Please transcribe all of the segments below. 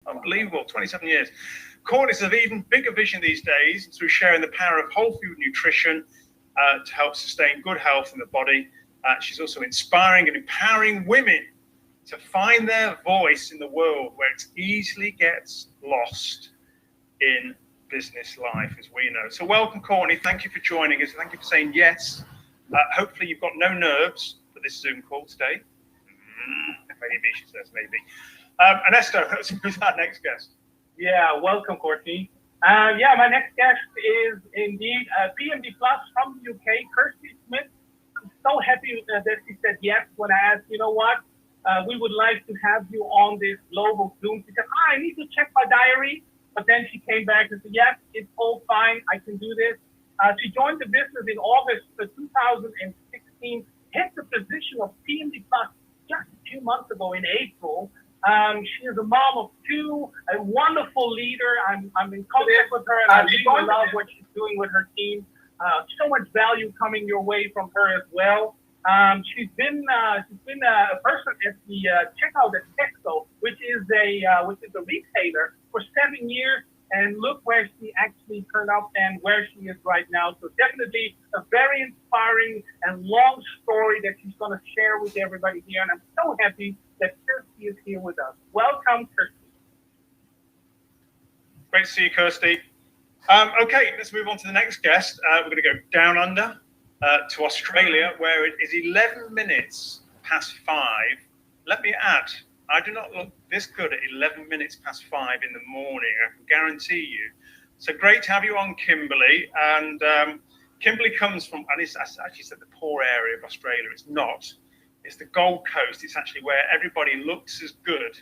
Unbelievable, 27 years. Courtney has an even bigger vision these days through sharing the power of whole food nutrition to help sustain good health in the body. She's also inspiring and empowering women to find their voice in the world where it easily gets lost in business life, as we know. So welcome, Courtney. Thank you for joining us. Thank you for saying yes. Hopefully you've got no nerves for this Zoom call today. Maybe, she says, maybe. Ernesto, who's our next guest? Yeah, welcome, Courtney. Yeah, my next guest is indeed PMD Plus from the UK, Kirsty Smith. I'm so happy that she said yes when I asked, you know what, we would like to have you on this global Zoom. She said, I need to check my diary. But then she came back and said, yes, it's all fine. I can do this. She joined the business in August of 2016, hit the position of PMD Plus just a few months ago in April. She is a mom of two, a wonderful leader. I'm in contact with her, and I really love what she's doing with her team. So much value coming your way from her as well. She's been a person at the checkout at Tesco, which is a retailer, for 7 years. And look where she actually turned up and where she is right now. So definitely a very inspiring and long story that she's going to share with everybody here. And I'm so happy that Kirsty is here with us. Welcome, Kirsty. Great to see you, Kirsty. Okay, let's move on to the next guest. We're going to go down under to Australia, where it is 11 minutes past 5. Let me add, I do not look this good at 11 minutes past 5 in the morning, I can guarantee you. So great to have you on, Kimberly. And Kimberly comes from, and it's actually said the poor area of Australia. It's not. It's the Gold Coast. It's actually where everybody looks as good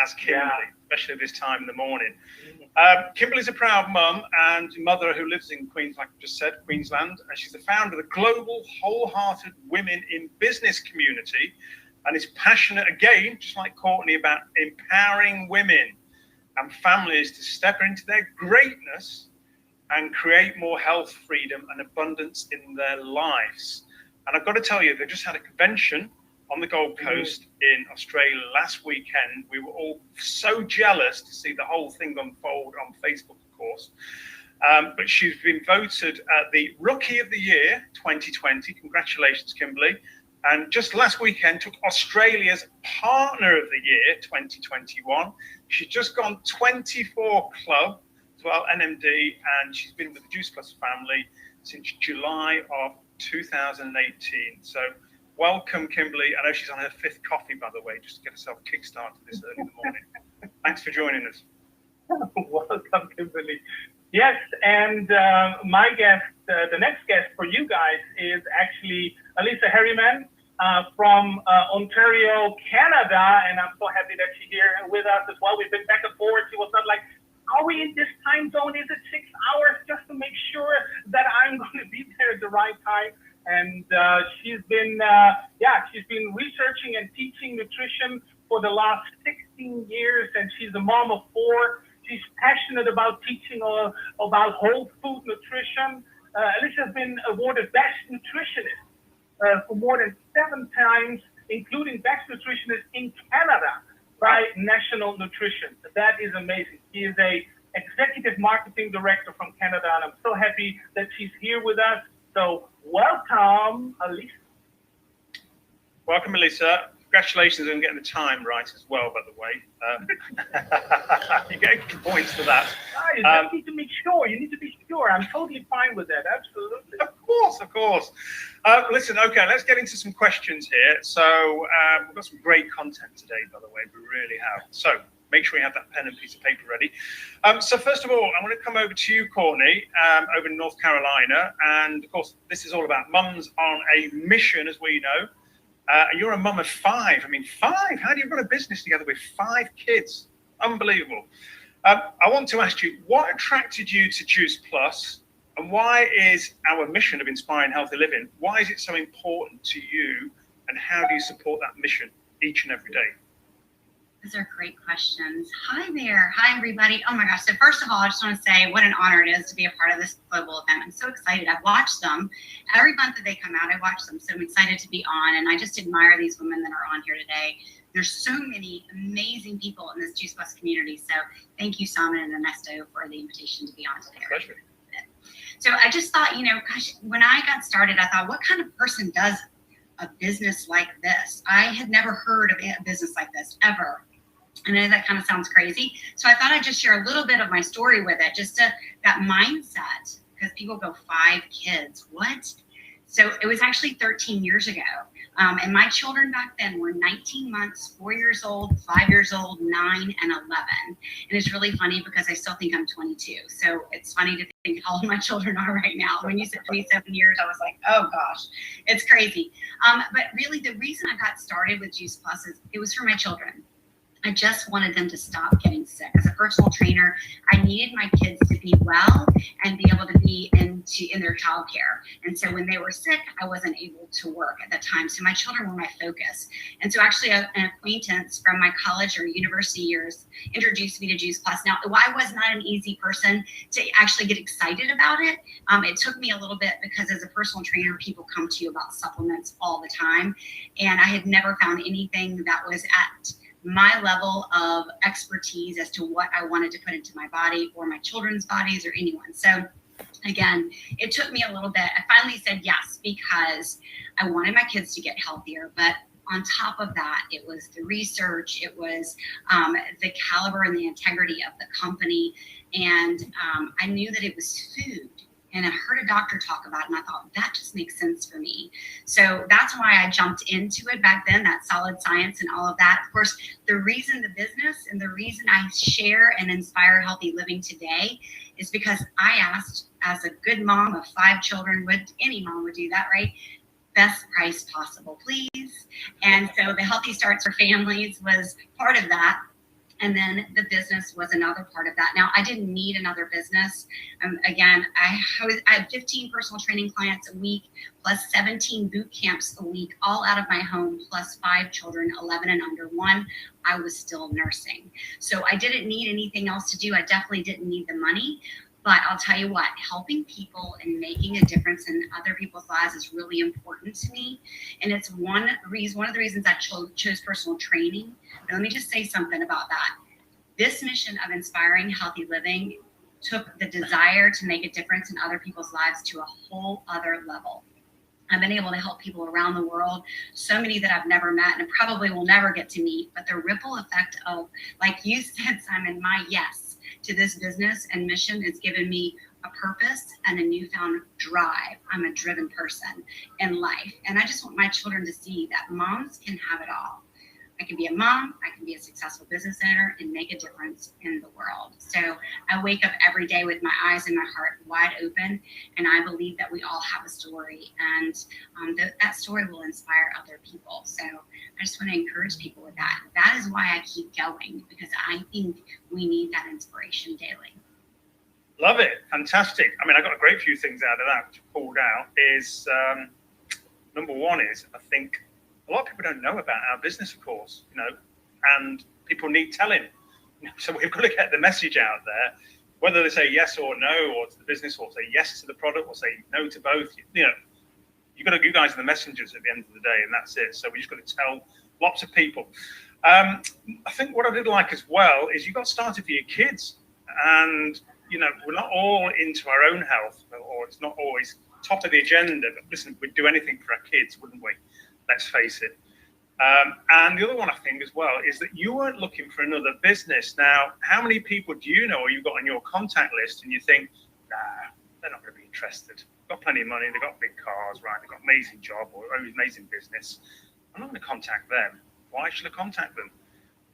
as Kimberly, especially this time in the morning. Kimberly's a proud mum and mother who lives in Queensland, like I just said, Queensland. And she's the founder of the global wholehearted women in business community, and is passionate, again, just like Courtney, about empowering women and families to step into their greatness and create more health, freedom, and abundance in their lives. And I've got to tell you, they just had a convention on the Gold Coast in Australia last weekend. We were all so jealous to see the whole thing unfold on Facebook, of course. But she's been voted the Rookie of the Year 2020. Congratulations, Kimberly. And just last weekend took Australia's Partner of the Year 2021. She's just gone 24 Club to our NMD, and she's been with the Juice Plus family since July of 2018. So welcome, Kimberly. I know she's on her 5th coffee, by the way, just to get herself kick-started this early in the morning. Thanks for joining us. Welcome, Kimberly. Yes, and my guest, the next guest for you guys is actually Alyssa Harriman from Ontario, Canada, and I'm so happy that she's here with us as well. We've been back and forth. She was not like, are we in this time zone? Is it 6 hours? Just to make sure that I'm going to be there at the right time. And she's been researching and teaching nutrition for the last 16 years, and she's a mom of 4. She's passionate about teaching about whole food nutrition. Alyssa has been awarded Best Nutritionist for more than 7 times, including Best Nutritionist in Canada by National Nutrition. That is amazing. She is a Executive Marketing Director from Canada, and I'm so happy that she's here with us. So welcome, Alyssa. Welcome, Alyssa. Congratulations on getting the time right as well, by the way. You get points for that. You just need to make sure. You need to be sure. I'm totally fine with that. Absolutely. Of course. Listen, okay, let's get into some questions here. So we've got some great content today, by the way. We really have. So make sure you have that pen and piece of paper ready. So first of all, I want to come over to you, Courtney, over in North Carolina. And of course, this is all about mums on a mission, as we know. You're a mum of 5. I mean, 5? How do you run a business together with 5 kids? Unbelievable. I want to ask you, what attracted you to Juice Plus, and why is our mission of inspiring healthy living, why is it so important to you, and how do you support that mission each and every day? Those are great questions. Hi there. Hi, everybody. Oh my gosh. So first of all, I just want to say what an honor it is to be a part of this global event. I'm so excited. I've watched them. Every month that they come out, I watch them. So I'm excited to be on. And I just admire these women that are on here today. There's so many amazing people in this Juice Plus community. So thank you, Simon and Ernesto, for the invitation to be on today. Pleasure. So I just thought, gosh, when I got started, I thought, what kind of person does a business like this? I had never heard of a business like this ever. I know that kind of sounds crazy. So I thought I'd just share a little bit of my story with it, just that mindset, because people go 5 kids, what? So it was actually 13 years ago. And my children back then were 19 months, 4 years old, 5 years old, 9, and 11. And it's really funny because I still think I'm 22. So it's funny to think how old my children are right now. When you said 27 years, I was like, oh gosh, it's crazy. But really the reason I got started with Juice Plus is it was for my children. I just wanted them to stop getting sick. As a personal trainer, I needed my kids to be well and be able to be in their childcare. And so when they were sick, I wasn't able to work at that time. So my children were my focus. And so actually an acquaintance from my college or university years introduced me to Juice Plus. Now, I was not an easy person to actually get excited about it. It took me a little bit because as a personal trainer, people come to you about supplements all the time. And I had never found anything that was at my level of expertise as to what I wanted to put into my body or my children's bodies or anyone. So again, it took me a little bit. I finally said yes because I wanted my kids to get healthier, but on top of that, it was the research, it was the caliber and the integrity of the company. And I knew that it was food. And I heard a doctor talk about it, and I thought, that just makes sense for me. So that's why I jumped into it back then, that solid science and all of that. Of course, the reason the business and the reason I share and inspire healthy living today is because I asked, as a good mom of 5 children, any mom would do that, right? Best price possible, please. And so the Healthy Starts for Families was part of that. And then the business was another part of that. Now, I didn't need another business. Again, I had 15 personal training clients a week, plus 17 boot camps a week, all out of my home, plus 5 children, 11 and under 1. I was still nursing. So I didn't need anything else to do. I definitely didn't need the money. But I'll tell you what, helping people and making a difference in other people's lives is really important to me. And it's one of the reasons I chose personal training. But let me just say something about that. This mission of inspiring healthy living took the desire to make a difference in other people's lives to a whole other level. I've been able to help people around the world, so many that I've never met and probably will never get to meet. But the ripple effect of, like you said, Simon, my yes to this business and mission has given me a purpose and a newfound drive. I'm a driven person in life. And I just want my children to see that moms can have it all. I can be a mom, I can be a successful business owner and make a difference in the world. So I wake up every day with my eyes and my heart wide open. And I believe that we all have a story, and that story will inspire other people. So I just want to encourage people with that. That is why I keep going, because I think we need that inspiration daily. Love it. Fantastic. I mean, I got a great few things out of that, which I pulled out is, number one is, I think, a lot of people don't know about our business, of course, and people need telling. So we've got to get the message out there, whether they say yes or no, or to the business, or say yes to the product, or say no to both. You guys are the messengers at the end of the day, and that's it. So we just got to tell lots of people. I think what I did like as well is you got started for your kids, and we're not all into our own health, or it's not always top of the agenda. But listen, we'd do anything for our kids, wouldn't we? Let's face it. And the other one I think as well is that you weren't looking for another business. Now, how many people do you know or you've got on your contact list and you think, nah, they're not going to be interested. They've got plenty of money, they've got big cars, right? They've got amazing job or amazing business. I'm not going to contact them. Why should I contact them?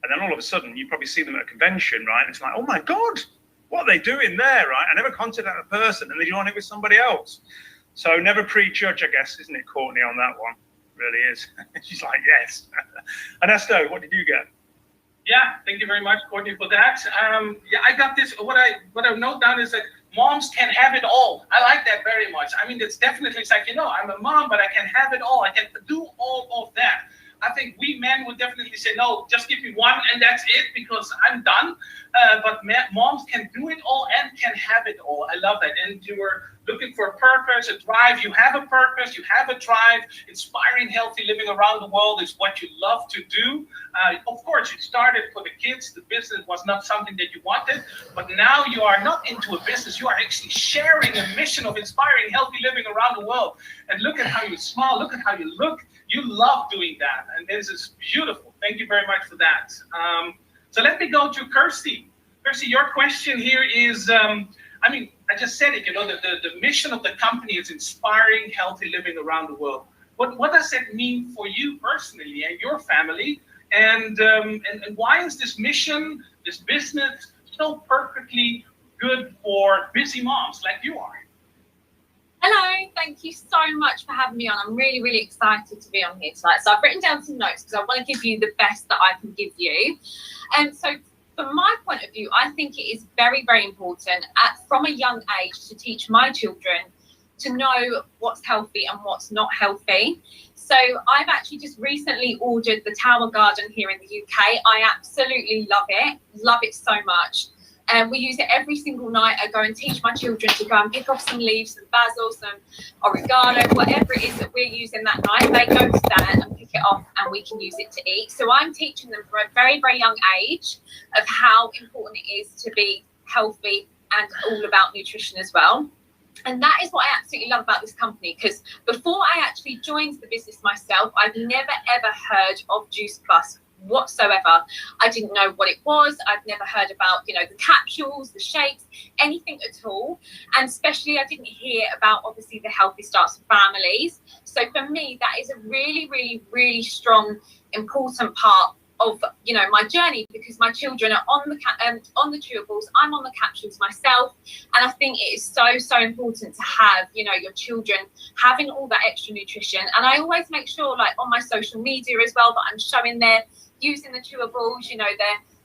And then all of a sudden, you probably see them at a convention, right? And it's like, oh my God, what are they doing there, right? I never contacted that person and they join it with somebody else. So never prejudge, I guess, isn't it, Courtney, on that one? Really is. She's like, yes. Ernesto, what did you get? Yeah, thank you very much, Courtney, for that. I got this. What I note down is that moms can have it all. I like that very much. I mean, it's definitely, it's like, I'm a mom, but I can have it all. I can do all of that. I think we men would definitely say, no, just give me one and that's it because I'm done. But moms can do it all and can have it all. I love that. And you were looking for a purpose, a drive. You have a purpose, you have a drive. Inspiring healthy living around the world is what you love to do. Of course, you started for the kids. The business was not something that you wanted, but now you are not into a business. You are actually sharing a mission of inspiring healthy living around the world. And look at how you smile, look at how you look. You love doing that, and this is beautiful. Thank you very much for that. So let me go to Kirsty. Kirsty, your question here is, I mean, I just said it, you know, the mission of the company is inspiring healthy living around the world. What does that mean for you personally and your family? And why is this mission, this business, so perfectly good for busy moms like you are? Hello, thank you so much for having me on. I'm really, really excited to be on here tonight. So I've written down some notes because I want to give you the best that I can give you. And so from my point of view, I think it is very, very important from a young age to teach my children to know what's healthy and what's not healthy. So I've actually just recently ordered the Tower Garden here in the UK. I absolutely love it so much. And we use it every single night. I go and teach my children to go and pick off some leaves, some basil, some oregano, whatever it is that we're using that night. They go to that and pick it off and we can use it to eat. So I'm teaching them from a very, very young age of how important it is to be healthy and all about nutrition as well. And that is what I absolutely love about this company, because before I actually joined the business myself, I've never, ever heard of Juice Plus whatsoever. I didn't know what it was. I've never heard about, you know, the capsules, the shakes, anything at all. And especially I didn't hear about, obviously, the Healthy Starts for Families. So for me, that is a really, really, really strong, important part of, you know, my journey, because my children are on the chewables, I'm on the capsules myself, and I think it is so important to have, you know, your children having all that extra nutrition. And I always make sure, like on my social media as well, that I'm showing they're using the chewables, you know,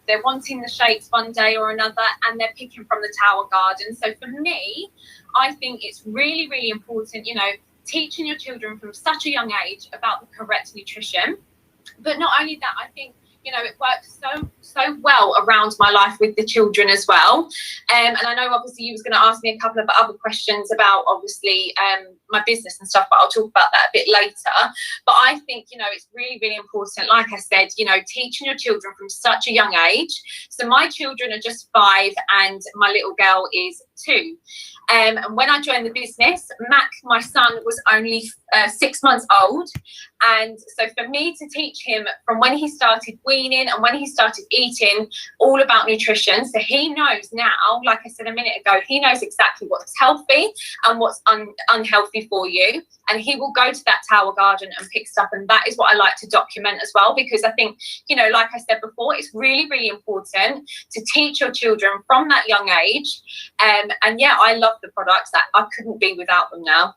they're wanting the shakes one day or another, and they're picking from the Tower Garden. So for me, I think it's really, really important, you know, teaching your children from such a young age about the correct nutrition. But not only that, I think, you know, it works so well around my life with the children as well. And I know obviously you was going to ask me a couple of other questions about obviously my business and stuff, but I'll talk about that a bit later. But I think, you know, it's really, really important, like I said, you know, teaching your children from such a young age. So my children are just 5 and my little girl is 2. And when I joined the business, Mac, my son, was only 6 months old. And so for me to teach him from when he started weaning and when he started eating all about nutrition, so he knows now, like I said a minute ago, he knows exactly what's healthy and what's unhealthy for you. And he will go to that Tower Garden and pick stuff. And that is what I like to document as well, because I think, you know, like I said before, it's really, really important to teach your children from that young age. And yeah, I love the products. That I couldn't be without them now.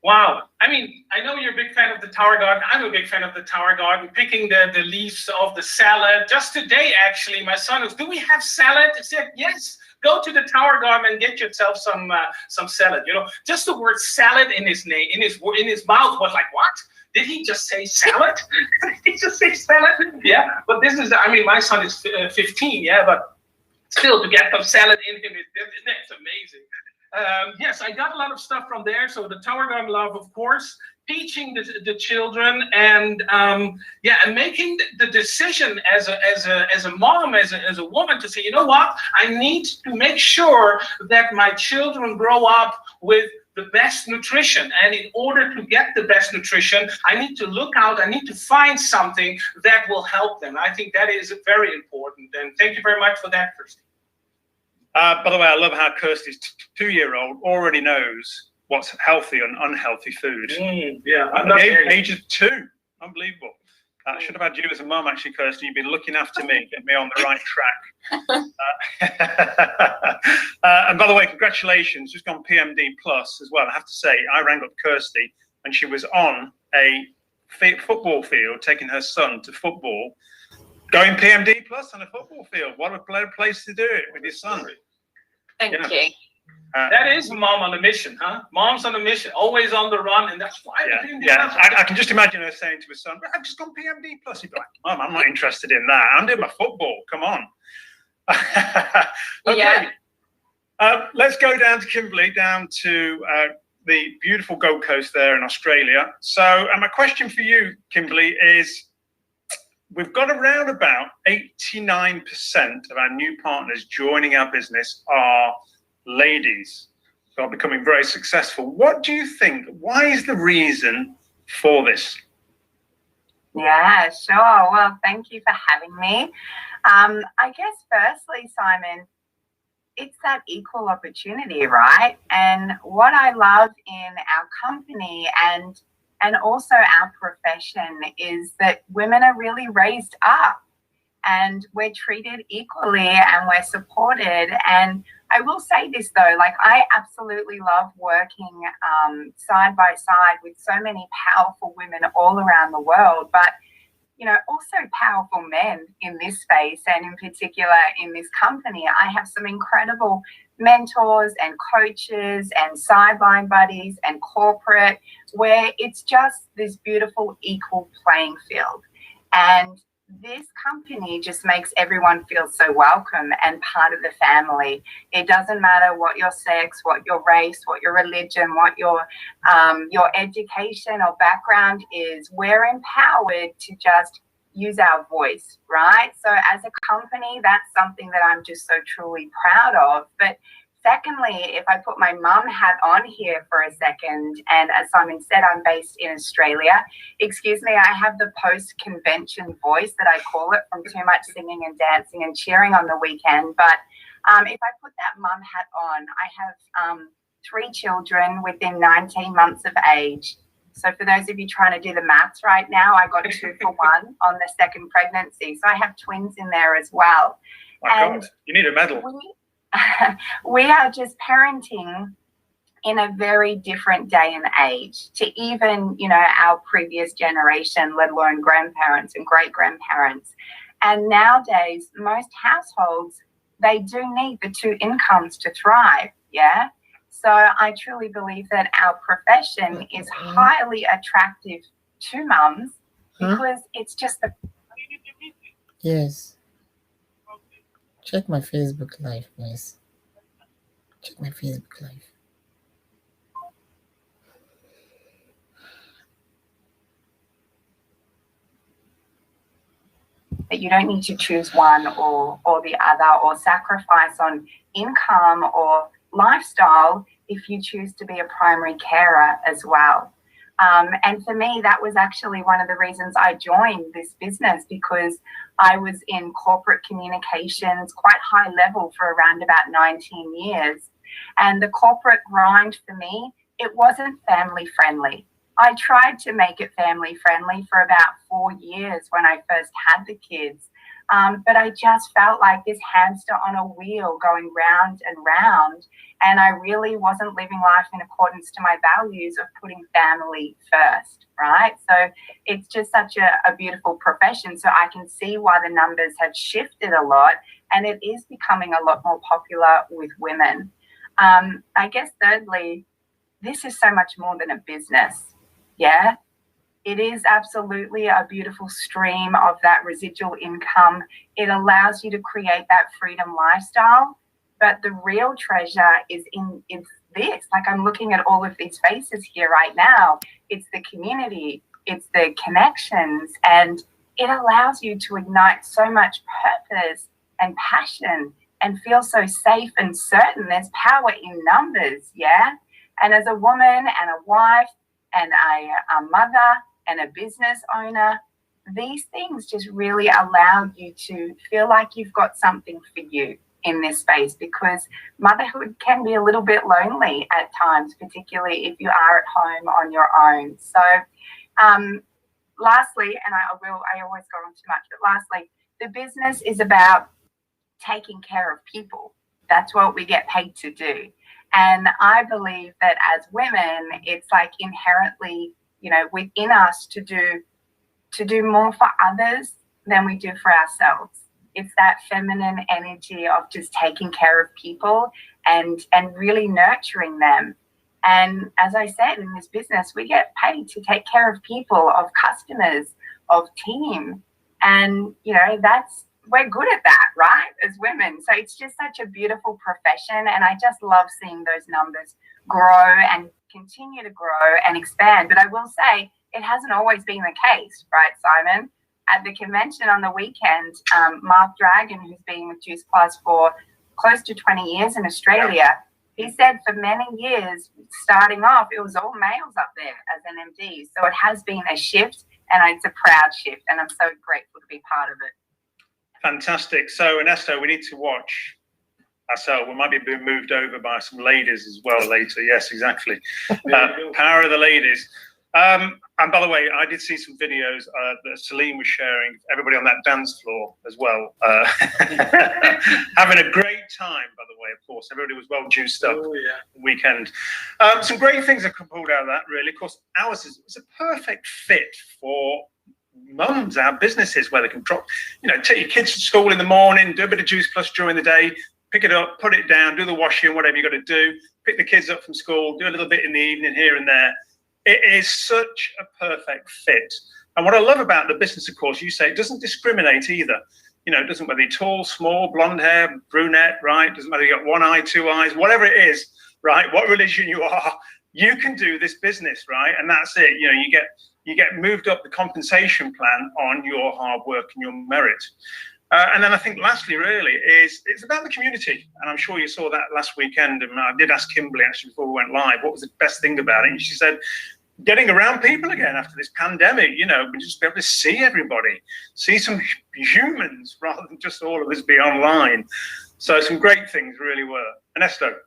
Wow. I mean, I know you're a big fan of the Tower Garden. I'm a big fan of the Tower Garden, picking the leaves of the salad. Just today, actually, my son was, do we have salad? I said, yes. Go to the Tower Garden and get yourself some salad. You know, just the word salad in his name, in his mouth was like, what? Did he just say salad? Did he just say salad? Yeah. But this is, I mean, my son is 15, yeah, but still to get some salad in him, that's amazing. Yes, I got a lot of stuff from there. So the Tower Garden love, of course, teaching the children, and yeah, and making the decision as a mom, as a woman, to say, you know what, I need to make sure that my children grow up with the best nutrition. And in order to get the best nutrition, I need to look out, I need to find something that will help them. I think that is very important. And thank you very much for that, Kirsty. By the way, I love how Kirsty's 2-year-old already knows what's healthy and unhealthy food. Yeah, At the age of 2. Unbelievable. I should have had you as a mum, actually, Kirsty. You've been looking after me, get me on the right track. And by the way, congratulations. Just gone PMD Plus as well. I have to say, I rang up Kirsty and she was on a football field taking her son to football, going PMD Plus on a football field. What a better place to do it with your son. Thank you. That is mom on a mission, huh? Mom's on a mission, always on the run, and that's why. Yeah. I can just imagine her saying to her son, I've just gone PMD Plus. He'd be like, Mom, I'm not interested in that. I'm doing my football. Come on. Okay. Yeah. Let's go down to Kimberley, down to the beautiful Gold Coast there in Australia. So, and my question for you, Kimberley, is we've got around about 89% of our new partners joining our business are ladies who are becoming very successful. What do you think? Why is the reason for this? Yeah, sure. Well, thank you for having me. I guess firstly, Simon, it's that equal opportunity, right? And what I love in our company and also our profession is that women are really raised up and we're treated equally and we're supported. And I will say this though, like I absolutely love working side by side with so many powerful women all around the world, but you know, also powerful men in this space and in particular in this company. I have some incredible mentors and coaches and sideline buddies and corporate where it's just this beautiful equal playing field. And this company just makes everyone feel so welcome and part of the family. It doesn't matter what your sex, what your race, what your religion, what your education or background is. We're empowered to just use our voice, right? So as a company, that's something that I'm just so truly proud of. But secondly, if I put my mum hat on here for a second, and as Simon said, I'm based in Australia. Excuse me, I have the post-convention voice that I call it from too much singing and dancing and cheering on the weekend. But if I put that mum hat on, I have 3 children within 19 months of age. So for those of you trying to do the maths right now, I got 2 for 1 on the second pregnancy. So I have twins in there as well. My God, you need a medal. We are just parenting in a very different day and age to even, you know, our previous generation, let alone grandparents and great grandparents. And nowadays, most households, they do need the 2 incomes to thrive. Yeah. So I truly believe that our profession is highly attractive to mums because it's just the. Yes. Check my Facebook Live, guys. Check my Facebook Live. That you don't need to choose one or the other or sacrifice on income or lifestyle if you choose to be a primary carer as well. And for me, that was actually one of the reasons I joined this business, because I was in corporate communications, quite high level for around about 19 years. And the corporate grind for me, it wasn't family friendly. I tried to make it family friendly for about 4 years when I first had the kids. But I just felt like this hamster on a wheel going round and round. And I really wasn't living life in accordance to my values of putting family first, right? So it's just such a beautiful profession. So I can see why the numbers have shifted a lot, and it is becoming a lot more popular with women. I guess thirdly, this is so much more than a business. Yeah. It is absolutely a beautiful stream of that residual income. It allows you to create that freedom lifestyle. But the real treasure is this. Like, I'm looking at all of these faces here right now. It's the community, it's the connections, and it allows you to ignite so much purpose and passion and feel so safe and certain. There's power in numbers, yeah? And as a woman and a wife and a mother and a business owner, these things just really allow you to feel like you've got something for you in this space, because motherhood can be a little bit lonely at times, particularly if you are at home on your own. So lastly, and I always go on too much, but lastly, the business is about taking care of people. That's what we get paid to do. And I believe that as women, it's like inherently, you know, within us to do more for others than we do for ourselves. It's that feminine energy of just taking care of people and really nurturing them. And as I said, in this business, we get paid to take care of people, of customers, of team. And, you know, that's we're good at that, right, as women. So it's just such a beautiful profession, and I just love seeing those numbers grow and continue to grow and expand. But I will say it hasn't always been the case, right, Simon? At the convention on the weekend, Mark Dragon, who's been with Juice Plus for close to 20 years in Australia, he said for many years, starting off, it was all males up there as an MD. So it has been a shift, and it's a proud shift, and I'm so grateful to be part of it. Fantastic. So, Ernesto, we need to watch ourselves. We might be being moved over by some ladies as well later. Yes, exactly. Power of the ladies. And by the way, I did see some videos that Celine was sharing, everybody on that dance floor as well. Having a great time, by the way, of course. Everybody was well juiced up weekend. Some great things that come pulled out of that, really. Of course, ours is a perfect fit for mums, our businesses, where they can drop, take your kids to school in the morning, do a bit of Juice Plus during the day, pick it up, put it down, do the washing, whatever you got to do, pick the kids up from school, do a little bit in the evening here and there. It is such a perfect fit. And what I love about the business, of course, you say it doesn't discriminate either. It doesn't matter if you're tall, small, blonde hair, brunette, right? Doesn't matter if you've got one eye, two eyes, whatever it is, right? What religion you are, you can do this business, right? And that's it. You get moved up the compensation plan on your hard work and your merit. And then I think lastly, really, it's about the community. And I'm sure you saw that last weekend. And I did ask Kimberly, actually, before we went live, what was the best thing about it? And she said, getting around people again after this pandemic, we just be able to see everybody, see some humans rather than just all of us be online. So some great things really were. Ernesto.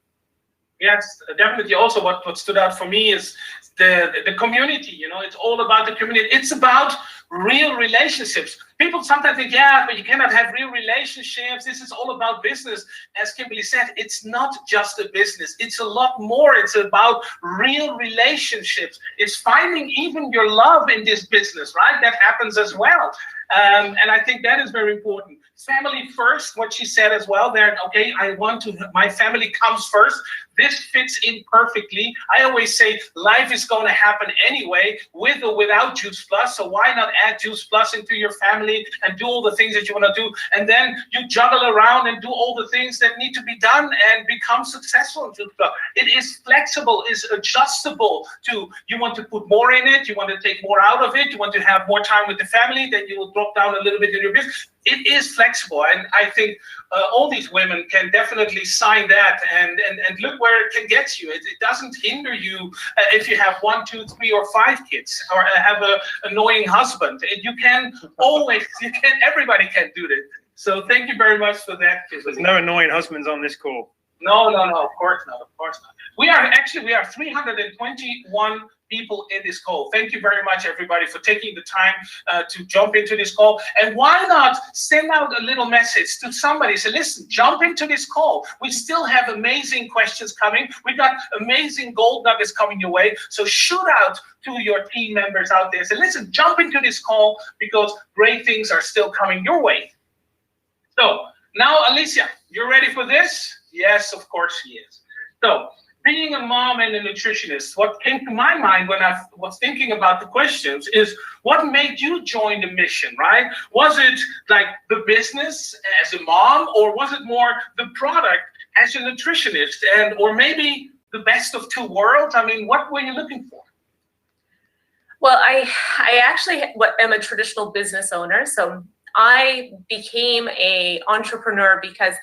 Yes, definitely. Also, what stood out for me is the community. It's all about the community. It's about real relationships. People sometimes think, but you cannot have real relationships. This is all about business. As Kimberly said, it's not just a business. It's a lot more. It's about real relationships. It's finding even your love in this business, right? That happens as well. And I think that is very important. Family first, what she said as well there, okay, my family comes first. This fits in perfectly. I always say life is going to happen anyway, with or without Juice Plus. So why not add Juice Plus into your family and do all the things that you want to do? And then you juggle around and do all the things that need to be done and become successful in Juice Plus. It is flexible, it's adjustable to, you want to put more in it, you want to take more out of it, you want to have more time with the family, then you will drop down a little bit in your business. It is flexible, and I think all these women can definitely sign that and look where it can get you. It doesn't hinder you if you have 1, 2, 3, or 5 kids, or have an annoying husband. You can always, everybody can do this. So thank you very much for that. There's no annoying husbands on this call. No, of course not, We are 321 people in this call. Thank you very much, everybody, for taking the time to jump into this call. And why not send out a little message to somebody? Say, listen, jump into this call. We still have amazing questions coming. We got amazing gold nuggets coming your way. So shoot out to your team members out there. Say, listen, jump into this call because great things are still coming your way. So now, Alicia, you're ready for this? Yes, of course she is. So, being a mom and a nutritionist, what came to my mind when I was thinking about the questions is, what made you join the mission, right? Was it like the business as a mom, or was it more the product as a nutritionist, or maybe the best of two worlds? I mean, what were you looking for? Well, I actually am a traditional business owner, so I became an entrepreneur because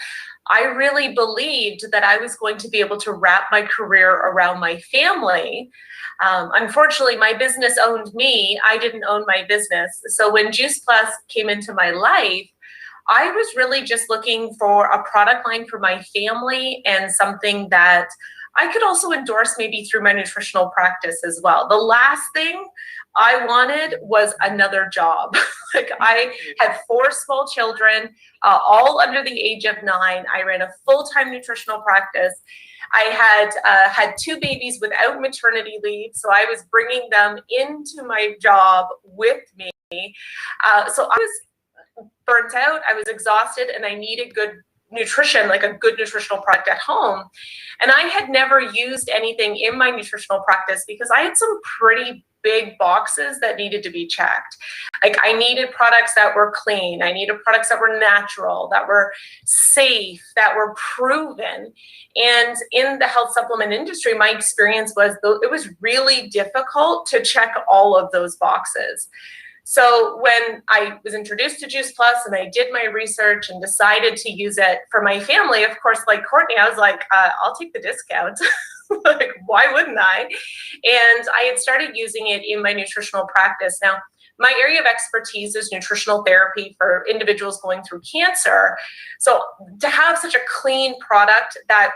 I really believed that I was going to be able to wrap my career around my family. Unfortunately, my business owned me. I didn't own my business. So when Juice Plus came into my life, I was really just looking for a product line for my family and something that I could also endorse maybe through my nutritional practice as well. The last thing I wanted was another job. Like, I had 4 small children, all under the age of 9. I ran a full-time nutritional practice. I had 2 babies without maternity leave, so I was bringing them into my job with me. So I was burnt out, I was exhausted, and I needed good nutrition, like a good nutritional product at home. And I had never used anything in my nutritional practice because I had some pretty big boxes that needed to be checked. Like I needed products that were clean. I needed products that were natural, that were safe, that were proven. And in the health supplement industry, my experience was it was really difficult to check all of those boxes. So when I was introduced to Juice Plus and I did my research and decided to use it for my family, of course, like Courtney, I was like, I'll take the discount. Like, why wouldn't I? And I had started using it in my nutritional practice. Now, my area of expertise is nutritional therapy for individuals going through cancer. So to have such a clean product that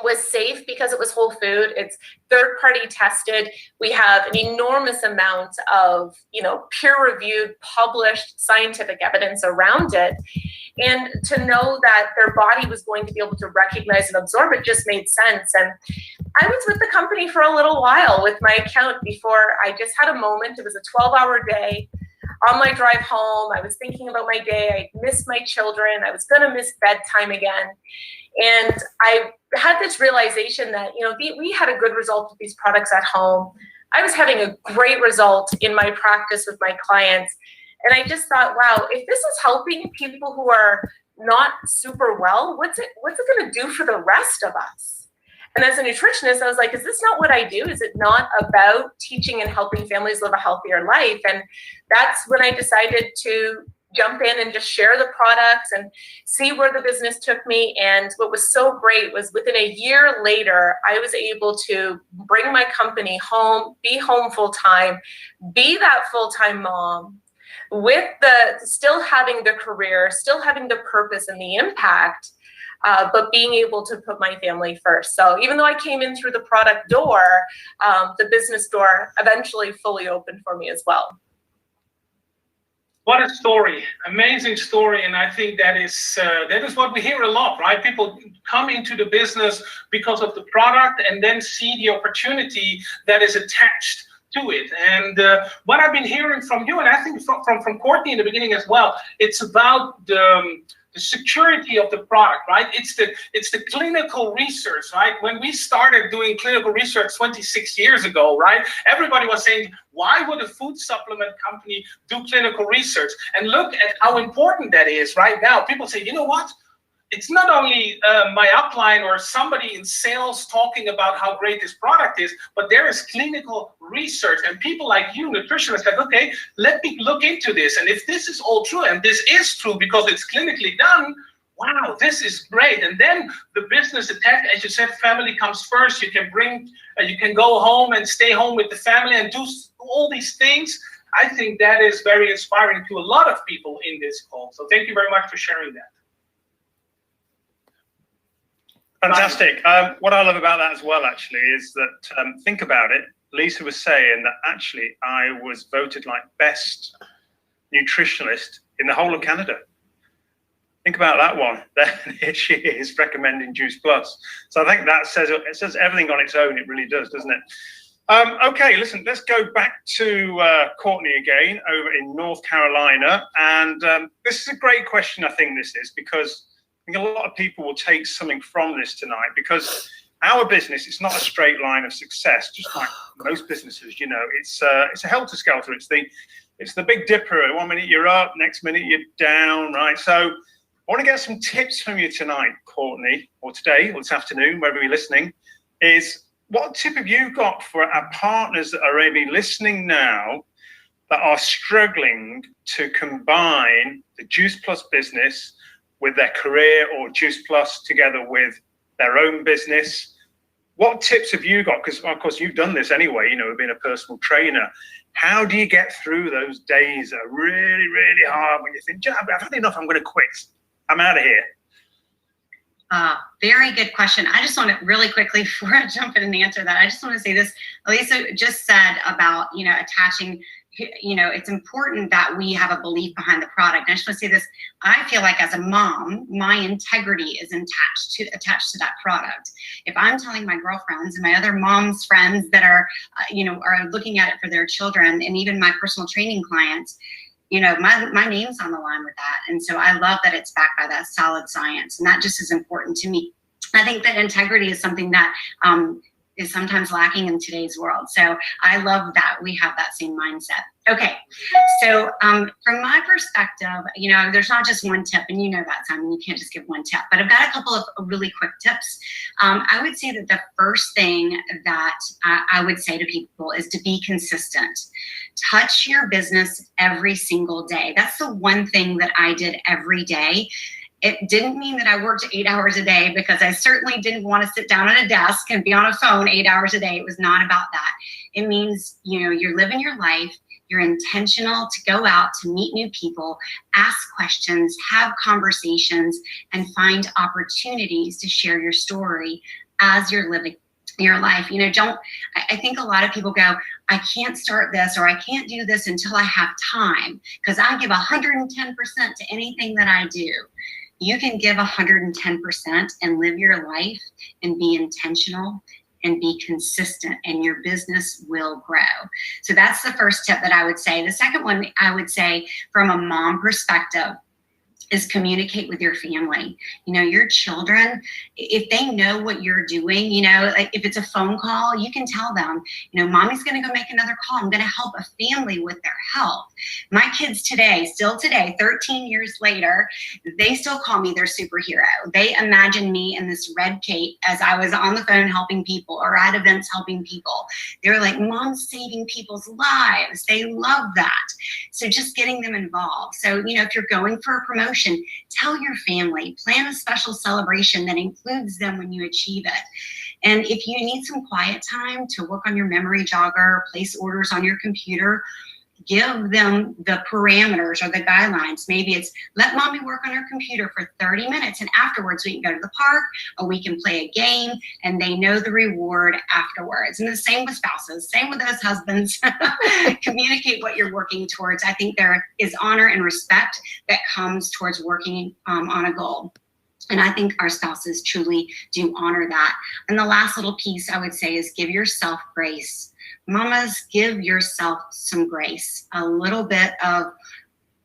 was safe because it was whole food, it's third-party tested. We have an enormous amount of, peer-reviewed, published scientific evidence around it. And to know that their body was going to be able to recognize and absorb it just made sense. And I was with the company for a little while with my account before I just had a moment. It was a 12-hour day. On my drive home, I was thinking about my day. I missed my children. I was going to miss bedtime again. And I had this realization that, we had a good result with these products at home. I was having a great result in my practice with my clients. And I just thought, wow, if this is helping people who are not super well, what's it going to do for the rest of us? And as a nutritionist, I was like, is this not what I do? Is it not about teaching and helping families live a healthier life? And that's when I decided to jump in and just share the products and see where the business took me. And what was so great was within a year later, I was able to bring my company home, be home full time, be that full-time mom, with still having the career, still having the purpose and the impact, but being able to put my family first. So even though I came in through the product door, the business door eventually fully opened for me as well. What a story, amazing story. And I think that is what we hear a lot, right? People come into the business because of the product and then see the opportunity that is attached to it. And what I've been hearing from you, and I think from Courtney in the beginning as well, it's about the security of the product, right? It's the clinical research, right? When we started doing clinical research 26 years ago, right? Everybody was saying, why would a food supplement company do clinical research? And look at how important that is right now. People say, you know what? It's not only my upline or somebody in sales talking about how great this product is, but there is clinical research and people like you, nutritionists, like, okay, let me look into this. And if this is all true, and this is true because it's clinically done, wow, this is great. And then the business attack, as you said, family comes first. You can go home and stay home with the family and do all these things. I think that is very inspiring to a lot of people in this call. So thank you very much for sharing that. Fantastic. What I love about that as well, actually, is that, think about it, Lisa was saying that actually I was voted like best nutritionist in the whole of Canada. Think about that one. Then here she is recommending Juice Plus. So I think that says everything on its own. It really does, doesn't it? Okay, listen, let's go back to Courtney again over in North Carolina. And this is a great question, I think this is, because I think a lot of people will take something from this tonight, because our business, it's not a straight line of success, just like most businesses, it's a helter-skelter. It's the Big Dipper. 1 minute you're up, next minute you're down, right? So I want to get some tips from you tonight, Courtney, or today, or this afternoon, wherever you're listening, is what tip have you got for our partners that are maybe listening now that are struggling to combine the Juice Plus business with their career, or Juice Plus together with their own business? What tips have you got? Because, of course, you've done this anyway, being a personal trainer. How do you get through those days that are really, really hard when you think, I've had enough, I'm going to quit. I'm out of here. Very good question. I just want to really quickly, before I jump in and answer that, I just want to say this. Lisa just said about, attaching, it's important that we have a belief behind the product. I just want to say this. I feel like as a mom, my integrity is attached to that product. If I'm telling my girlfriends and my other moms' friends that are, are looking at it for their children, and even my personal training clients, my name's on the line with that. And so I love that it's backed by that solid science. And that just is important to me. I think that integrity is something that is sometimes lacking in today's world. So I love that we have that same mindset. Okay, so from my perspective, you know, there's not just one tip, and you know that, Simon, you can't just give one tip, but I've got a couple of really quick tips. I would say that the first thing that I would say to people is to be consistent. Touch your business every single day. That's the one thing that I did every day. It didn't mean that I worked 8 hours a day, because I certainly didn't want to sit down at a desk and be on a phone 8 hours a day. It was not about that. It means, you know, you're living your life. You're intentional to go out to meet new people, ask questions, have conversations, and find opportunities to share your story as you're living your life. You know, I think a lot of people go, I can't start this, or I can't do this until I have time, because I give 110% to anything that I do. You can give 110% and live your life and be intentional and be consistent, and your business will grow. So that's the first tip that I would say. The second one I would say, from a mom perspective, is communicate with your family. You know, your children, if they know what you're doing, you know, like if it's a phone call, you can tell them, you know, mommy's going to go make another call. I'm going to help a family with their health. My kids today, still today, 13 years later, they still call me their superhero. They imagine me in this red cape as I was on the phone helping people or at events helping people. They're like, Mom's saving people's lives. They love that. So just getting them involved. So, you know, if you're going for a promotion, tell your family, plan a special celebration that includes them when you achieve it. And if you need some quiet time to work on your memory jogger, place orders on your computer, give them the parameters or the guidelines. Maybe it's let mommy work on her computer for 30 minutes and afterwards we can go to the park or we can play a game, and they know the reward afterwards. And the same with spouses, same with those husbands. Communicate what you're working towards. I think there is honor and respect that comes towards working on a goal. And I think our spouses truly do honor that. And the last little piece I would say is give yourself grace. Mamas, give yourself some grace, a little bit of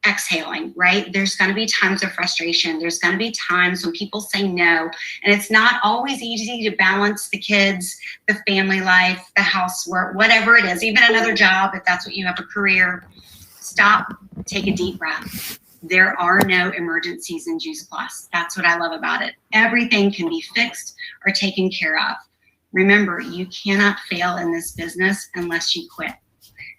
exhaling, right? There's going to be times of frustration. There's going to be times when people say no, and it's not always easy to balance the kids, the family life, the housework, whatever it is, even another job, if that's what you have, a career. Stop, take a deep breath. There are no emergencies in Juice Plus. That's what I love about it. Everything can be fixed or taken care of. Remember, you cannot fail in this business unless you quit.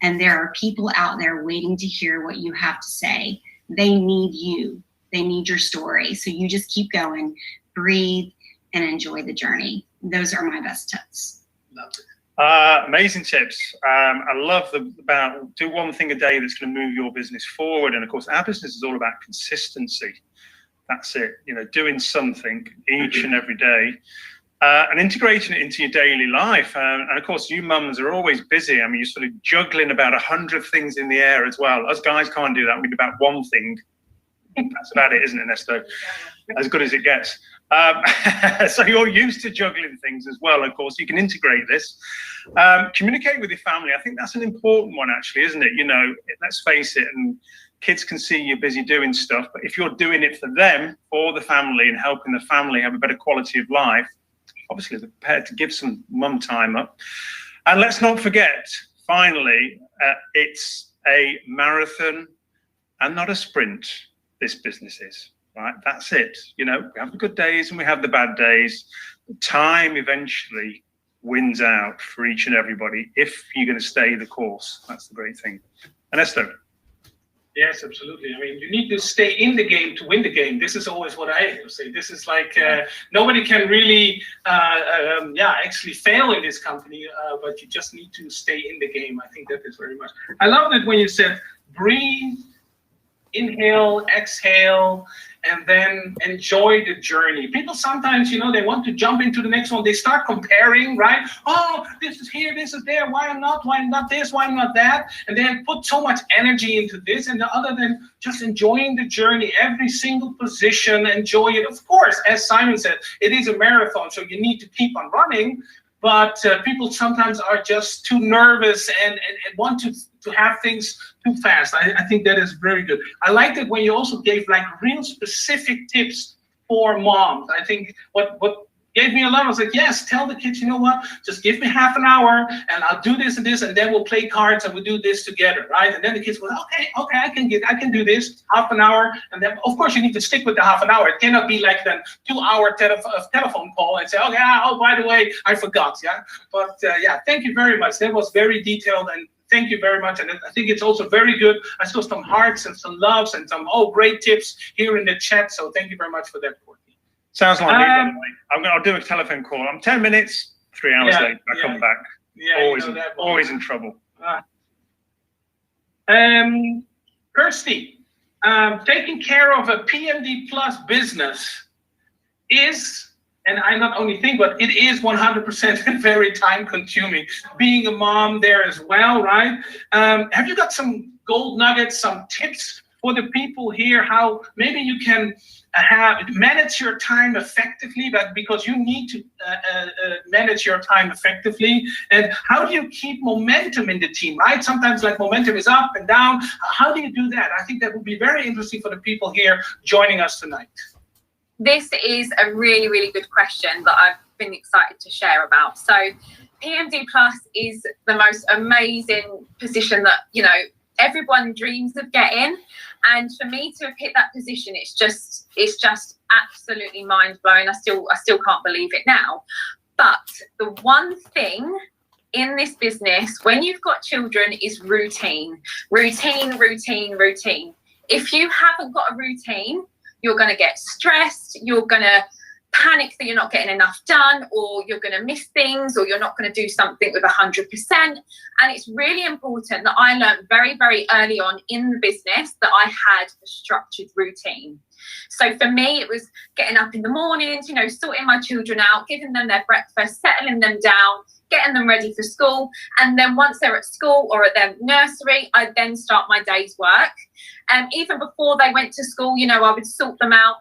And there are people out there waiting to hear what you have to say. They need you. They need your story. So you just keep going, breathe, and enjoy the journey. Those are my best tips. Love it. Amazing tips. I love about do one thing a day that's going to move your business forward. And of course, our business is all about consistency. That's it. You know, doing something each and every day. And integrating it into your daily life. And of course, you mums are always busy. I mean, you're sort of juggling about 100 things in the air as well. Us guys can't do that. We do about one thing. That's about it, isn't it, Nesto? As good as it gets. So you're used to juggling things as well. Of course, you can integrate this. Communicate with your family. I think that's an important one, actually, isn't it? You know, let's face it, and kids can see you're busy doing stuff. But if you're doing it for them, for the family, and helping the family have a better quality of life, obviously they're prepared to give some mum time up. And let's not forget, finally, it's a marathon and not a sprint, this business is, right? That's it. You know, we have the good days and we have the bad days. Time eventually wins out for each and everybody if you're going to stay the course. That's the great thing. Ernesto. Yes, absolutely. I mean, you need to stay in the game to win the game. This is always what I say. This is like nobody can really, actually fail in this company, but you just need to stay in the game. I think that is very much. I love it when you said breathe, inhale, exhale, and then enjoy the journey. People sometimes, you know, they want to jump into the next one. They start comparing, right? Oh, this is here, this is there. Why not this? Why not that? And then put so much energy into this, and other than just enjoying the journey, every single position, enjoy it. Of course, as Simon said, it is a marathon, so you need to keep on running. But people sometimes are just too nervous and want to have things too fast. I think that is very good. I liked it when you also gave like real specific tips for moms. I think what gave me a lot. I was like, yes, tell the kids, you know what, just give me half an hour and I'll do this and this, and then we'll play cards and we'll do this together, right? And then the kids go, okay, I can do this, half an hour. And then, of course, you need to stick with the half an hour. It cannot be like the 2-hour telephone call and say, okay, by the way, I forgot, yeah? But yeah, thank you very much. That was very detailed, and thank you very much. And I think it's also very good. I saw some hearts and some loves and some great tips here in the chat. So thank you very much for that, Courtney. Sounds like me, by the way. I'll do a telephone call. I'm 10 minutes, 3 hours late. I come back. Yeah, always in trouble. Kirsty, taking care of a PMD Plus business is, and I not only think, but it is 100% very time consuming. Being a mom there as well, right? Have you got some gold nuggets, some tips for the people here, how maybe you can manage your time effectively, but because you need to manage your time effectively, and how do you keep momentum in the team, right? Sometimes like momentum is up and down. How do you do that? I think that would be very interesting for the people here joining us tonight. This is a really, really good question that I've been excited to share about. So PMD Plus is the most amazing position that, you know, everyone dreams of getting. And for me to have hit that position, it's just absolutely mind blowing. I still can't believe it now. But the one thing in this business, when you've got children, is routine. If you haven't got a routine, you're going to get stressed. You're going to panic that you're not getting enough done, or you're going to miss things, or you're not going to do something with 100%. And it's really important that I learned very, very early on in the business that I had a structured routine. So for me, it was getting up in the mornings, you know, sorting my children out, giving them their breakfast, settling them down, getting them ready for school. And then once they're at school or at their nursery, I then start my day's work. Even before they went to school, you know, I would sort them out,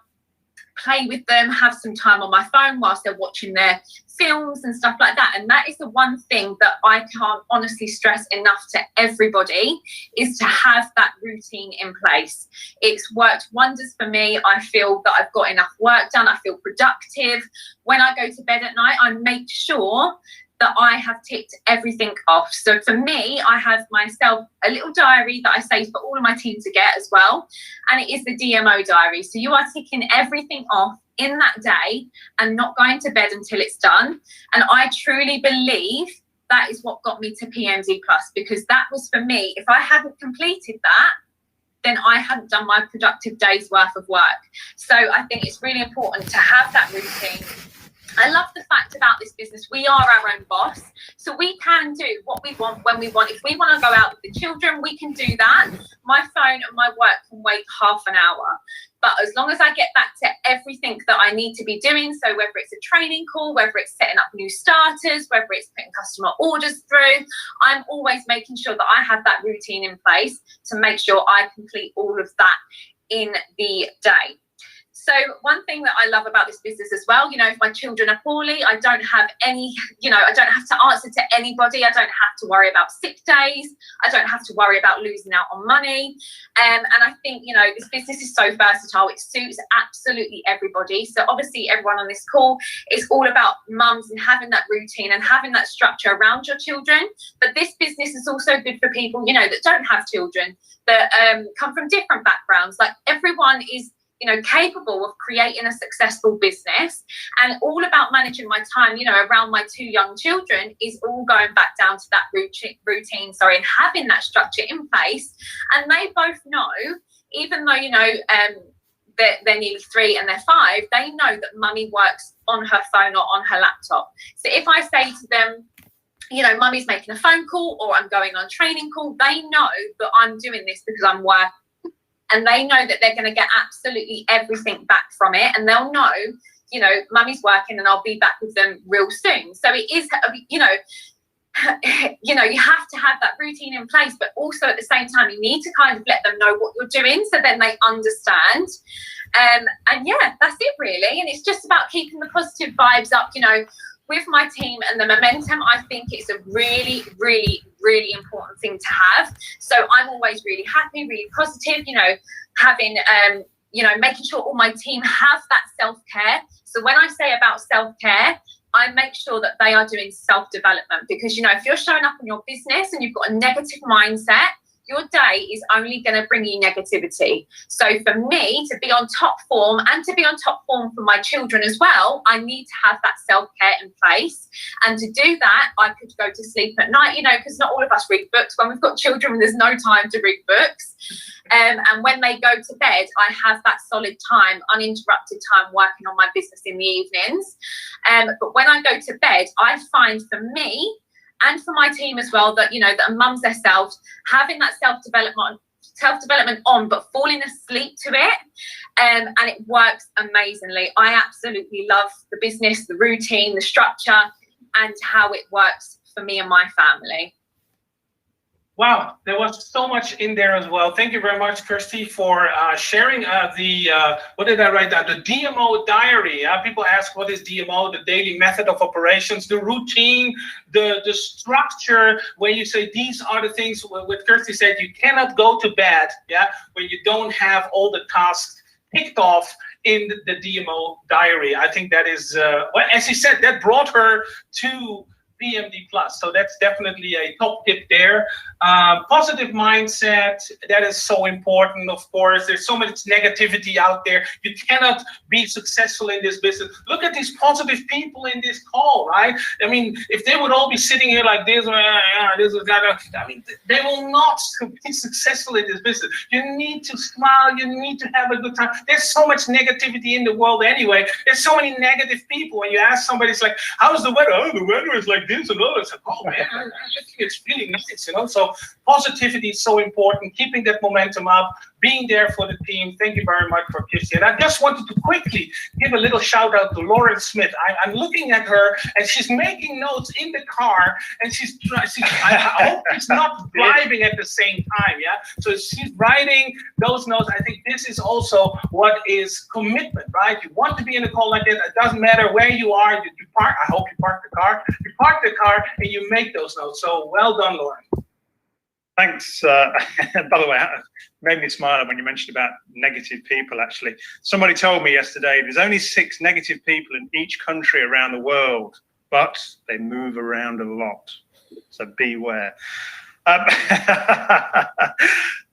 play with them, have some time on my phone whilst they're watching their films and stuff like that. And that is the one thing that I can't honestly stress enough to everybody, is to have that routine in place. It's worked wonders for me. I feel that I've got enough work done. I feel productive. When I go to bed at night, I make sure that I have ticked everything off. So for me, I have myself a little diary that I save for all of my team to get as well. And it is the DMO diary. So you are ticking everything off in that day and not going to bed until it's done. And I truly believe that is what got me to PMD Plus, because that was for me. If I hadn't completed that, then I hadn't done my productive day's worth of work. So I think it's really important to have that routine. I love the fact about this business, we are our own boss. So we can do what we want when we want. If we want to go out with the children, we can do that. My phone and my work can wait half an hour. But as long as I get back to everything that I need to be doing, so whether it's a training call, whether it's setting up new starters, whether it's putting customer orders through, I'm always making sure that I have that routine in place to make sure I complete all of that in the day. So one thing that I love about this business as well, you know, if my children are poorly, I don't have any, you know, I don't have to answer to anybody. I don't have to worry about sick days. I don't have to worry about losing out on money. And I think, you know, this business is so versatile. It suits absolutely everybody. So obviously everyone on this call, is all about mums and having that routine and having that structure around your children. But this business is also good for people, you know, that don't have children, that come from different backgrounds. Like everyone is, you know, capable of creating a successful business, and all about managing my time, you know, around my 2 young children is all going back down to that routine, and having that structure in place. And they both know, even though, you know, they're nearly 3 and they're 5, they know that mummy works on her phone or on her laptop. So if I say to them, you know, mummy's making a phone call or I'm going on a training call, they know that I'm doing this because I'm working. And they know that they're going to get absolutely everything back from it. And they'll know, you know, mummy's working and I'll be back with them real soon. So it is, you know, you have to have that routine in place, but also at the same time, you need to kind of let them know what you're doing so then they understand. And yeah, that's it really. And it's just about keeping the positive vibes up, you know, with my team and the momentum. I think it's a really, really, really important thing to have. So I'm always really happy, really positive, you know, having making sure all my team have that self-care. So when I say about self-care, I make sure that they are doing self-development, because, if you're showing up in your business and you've got a negative mindset, your day is only going to bring you negativity. So for me to be on top form and to be on top form for my children as well, I need to have that self-care in place. And to do that, I could go to sleep at night, because not all of us read books. When we've got children, there's no time to read books. And when they go to bed, I have that solid time, uninterrupted time working on my business in the evenings. But when I go to bed, I find for me, and for my team as well, that that mums themselves having that self-development on, but falling asleep to it, and it works amazingly. I absolutely love the business, the routine, the structure, and how it works for me and my family. Wow, there was so much in there as well. Thank you very much, Kirsty, for sharing what did I write down? The DMO diary. People ask, what is DMO? The daily method of operations, the routine, the structure, where you say these are the things. What Kirsty said, you cannot go to bed, when you don't have all the tasks ticked off in the DMO diary. I think that is, as she said, that brought her to PMD Plus. So that's definitely a top tip there. Positive mindset, that is so important, of course. There's so much negativity out there. You cannot be successful in this business. Look at these positive people in this call, right? I mean, if they would all be sitting here like this, they will not be successful in this business. You need to smile. You need to have a good time. There's so much negativity in the world anyway. There's so many negative people. When you ask somebody, it's like, how's the weather? Oh, the weather is like this and it's like, oh man, I think it's really nice, So positivity is so important, keeping that momentum up, being there for the team. Thank you very much for Kirsty. And I just wanted to quickly give a little shout out to Lauren Smith. I'm looking at her and she's making notes in the car, and I hope she's not driving at the same time, So she's writing those notes. I think this is also what is commitment, right? You want to be in a call like this. It doesn't matter where you are. You park. I hope you park the car. You park the car and you make those notes. So well done, Lauren. Thanks. By the way, it made me smile when you mentioned about negative people, actually. Somebody told me yesterday there's only 6 negative people in each country around the world, but they move around a lot. So beware.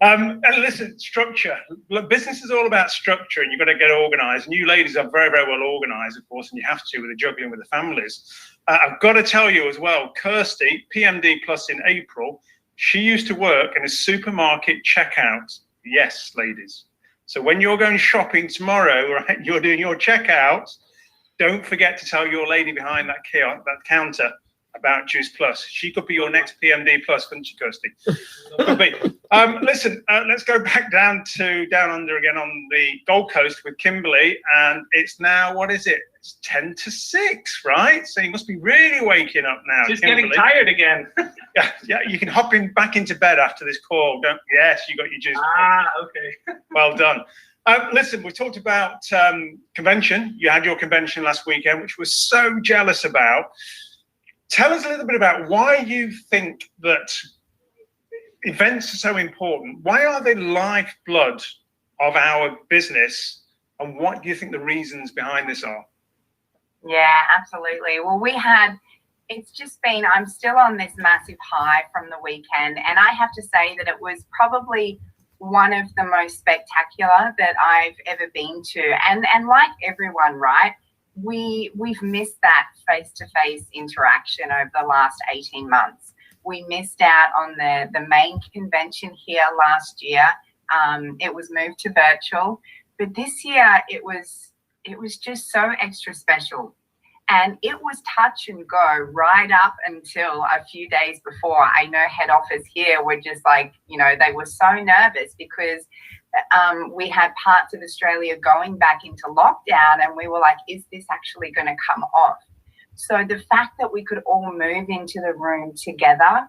And listen, structure. Look, business is all about structure, and you've got to get organized. And you ladies are very, very well organized, of course, and you have to with the juggling with the families. I've got to tell you as well, Kirsty, PMD Plus in April, she used to work in a supermarket checkout. Yes, ladies. So when you're going shopping tomorrow, right, you're doing your checkout, don't forget to tell your lady behind that counter about Juice Plus. She could be your next PMD Plus, couldn't she, Kirsty? Could be. Listen, let's go back down under again on the Gold Coast with Kimberly, and it's now, what is it? It's 10 to 6, right? So you must be really waking up now. Just Kimberly. getting tired again. yeah. You can hop back into bed after this call. Yes, you got your juice. Okay. Well done. Listen, we talked about convention. You had your convention last weekend, which we're so jealous about. Tell us a little bit about why you think that events are so important. Why are they lifeblood of our business? And what do you think the reasons behind this are? Yeah, absolutely. Well, it's just been, I'm still on this massive high from the weekend. And I have to say that it was probably one of the most spectacular that I've ever been to. And like everyone, right? We've missed that face-to-face interaction over the last 18 months. We missed out on the main convention here last year. It was moved to virtual, but this year it was just so extra special. And it was touch and go right up until a few days before. I know head office here were just like, they were so nervous because we had parts of Australia going back into lockdown, and we were like, is this actually going to come off? So the fact that we could all move into the room together,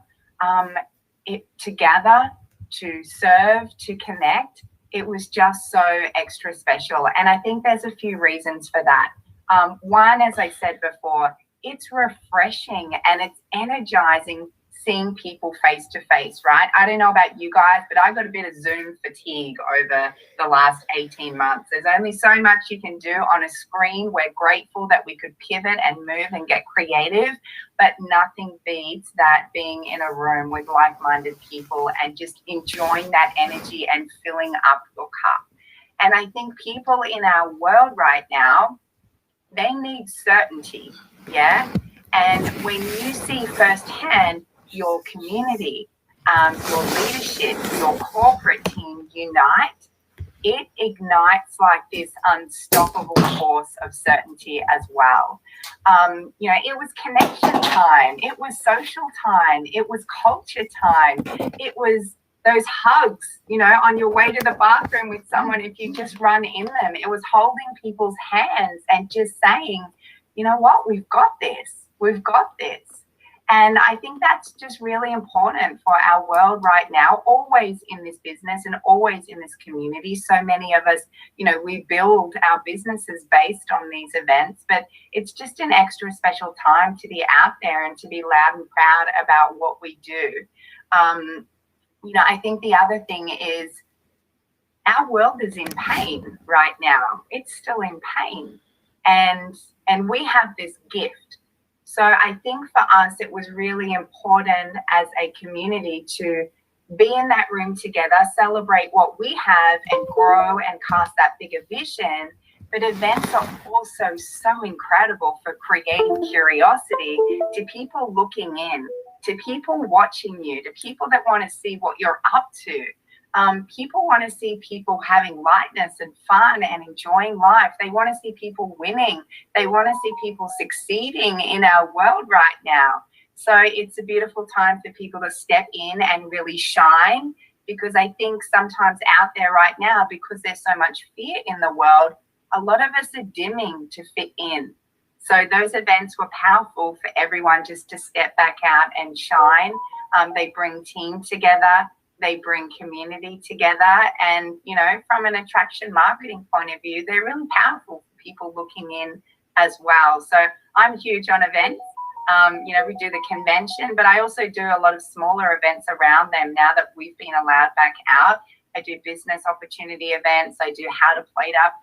to serve, to connect, it was just so extra special. And I think there's a few reasons for that. One, as I said before, it's refreshing and it's energizing seeing people face to face, right? I don't know about you guys, but I got a bit of Zoom fatigue over the last 18 months. There's only so much you can do on a screen. We're grateful that we could pivot and move and get creative, but nothing beats that being in a room with like-minded people and just enjoying that energy and filling up your cup. And I think people in our world right now, they need certainty, yeah? And when you see firsthand your community, your leadership, your corporate team unite, it ignites like this unstoppable force of certainty as well. You know, it was connection time, it was social time, it was culture time, it was those hugs, you know, on your way to the bathroom with someone, if you just run in them. It was holding people's hands and just saying, you know what, we've got this, we've got this. And I think that's just really important for our world right now, always in this business and always in this community. So many of us, you know, we build our businesses based on these events, but it's just an extra special time to be out there and to be loud and proud about what we do. You know, I think the other thing is our world is in pain right now. It's still in pain. And we have this gift. So I think for us, it was really important as a community to be in that room together, celebrate what we have and grow and cast that bigger vision. But events are also so incredible for creating curiosity to people looking in, to people watching you, to people that want to see what you're up to. People want to see people having lightness and fun and enjoying life. They want to see people winning. They want to see people succeeding in our world right now. So it's a beautiful time for people to step in and really shine, because I think sometimes out there right now, because there's so much fear in the world, a lot of us are dimming to fit in. So those events were powerful for everyone just to step back out and shine. They bring team together. They bring community together. And, you know, from an attraction marketing point of view, they're really powerful for people looking in as well. So I'm huge on events. You know, we do the convention, but I also do a lot of smaller events around them now that we've been allowed back out. I do business opportunity events. I do how to plate up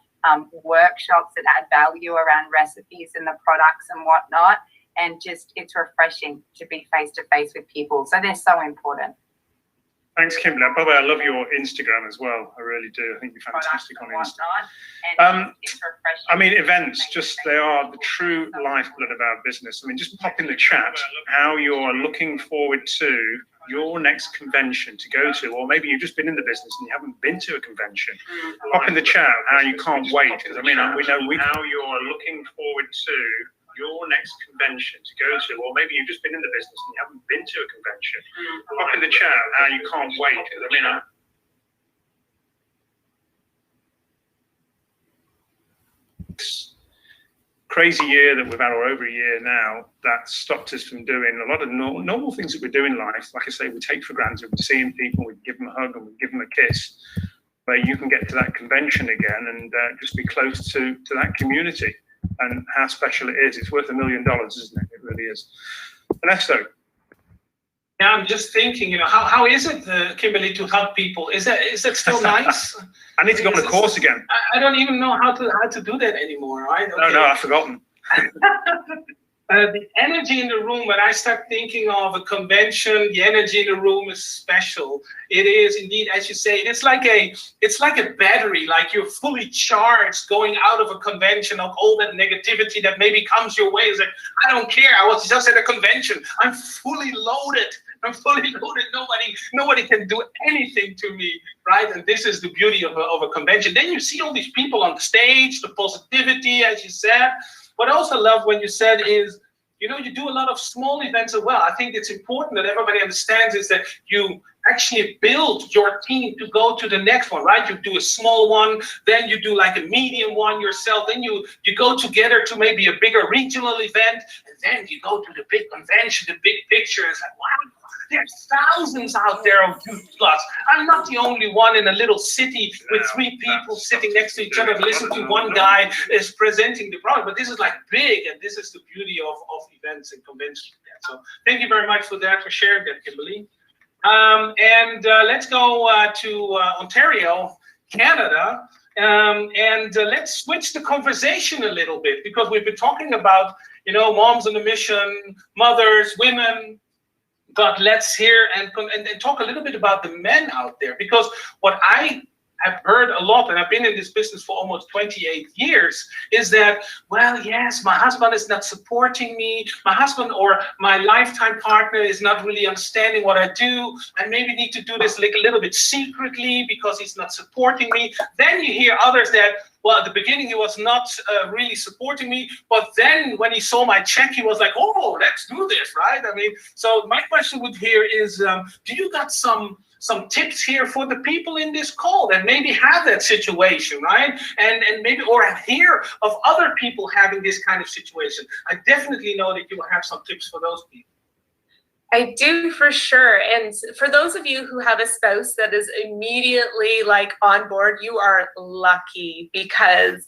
workshops that add value around recipes and the products and whatnot. And just, it's refreshing to be face to face with people. So they're so important. Thanks, Kimberly. By the way, I love your Instagram as well. I really do. I think you're fantastic on Instagram. I mean, events, just, they are the true lifeblood of our business. I mean, just pop in the chat how you're looking forward to your next convention to go to, or maybe you've just been in the business and you haven't been to a convention. Pop in the chat how you can't wait, because I mean, we know how you're looking forward to your next convention to go to, or maybe you've just been in the business and you haven't been to a convention. Pop in the chat how you can't wait, because I mean, crazy year that we've had, or over a year now, that stopped us from doing a lot of normal things that we do in life. Like I say, we take for granted. We're seeing people, we give them a hug and we give them a kiss, where you can get to that convention again and just be close to that community. And how special it is. It's worth $1 million, isn't it? It really is. Ernesto. Yeah, I'm just thinking, you know, how is it, Kimberly, to help people? Is that still nice? I need to go on a course again. I don't even know how to do that anymore, right? Okay. No, I've forgotten. The energy in the room, when I start thinking of a convention, the energy in the room is special. It is indeed, as you say, it's like a battery, like you're fully charged going out of a convention of all that negativity that maybe comes your way. It's like, I don't care. I was just at a convention. I'm fully loaded. Nobody can do anything to me, right? And this is the beauty of a convention. Then you see all these people on the stage, the positivity, as you said. What I also love when you said is, you know, you do a lot of small events as well. I think it's important that everybody understands is that you actually build your team to go to the next one, right? You do a small one, then you do like a medium one yourself, then you go together to maybe a bigger regional event, and then you go to the big convention, the big picture. It's like, wow, There's thousands out there of youth plus. I'm not the only one in a little city with 3 people sitting next to each other, listen to one guy is presenting the product. But this is like big, and this is the beauty of events and conventions. So thank you very much for that, for sharing that, Kimberly. Let's go to Ontario, Canada. Let's switch the conversation a little bit, because we've been talking about, moms on a mission, mothers, women, but let's hear and talk a little bit about the men out there, because what I have heard a lot, and I've been in this business for almost 28 years, is that, well, yes, my husband is not supporting me. My husband or my lifetime partner is not really understanding what I do. I maybe need to do this like a little bit secretly because he's not supporting me. Then you hear others that, well, at the beginning he was not really supporting me, but then when he saw my check, he was like, oh, let's do this, right? I mean, so my question would here is, do you got some tips here for the people in this call that maybe have that situation, right? And maybe, or hear of other people having this kind of situation. I definitely know that you will have some tips for those people. I do, for sure. And for those of you who have a spouse that is immediately like on board, you are lucky, because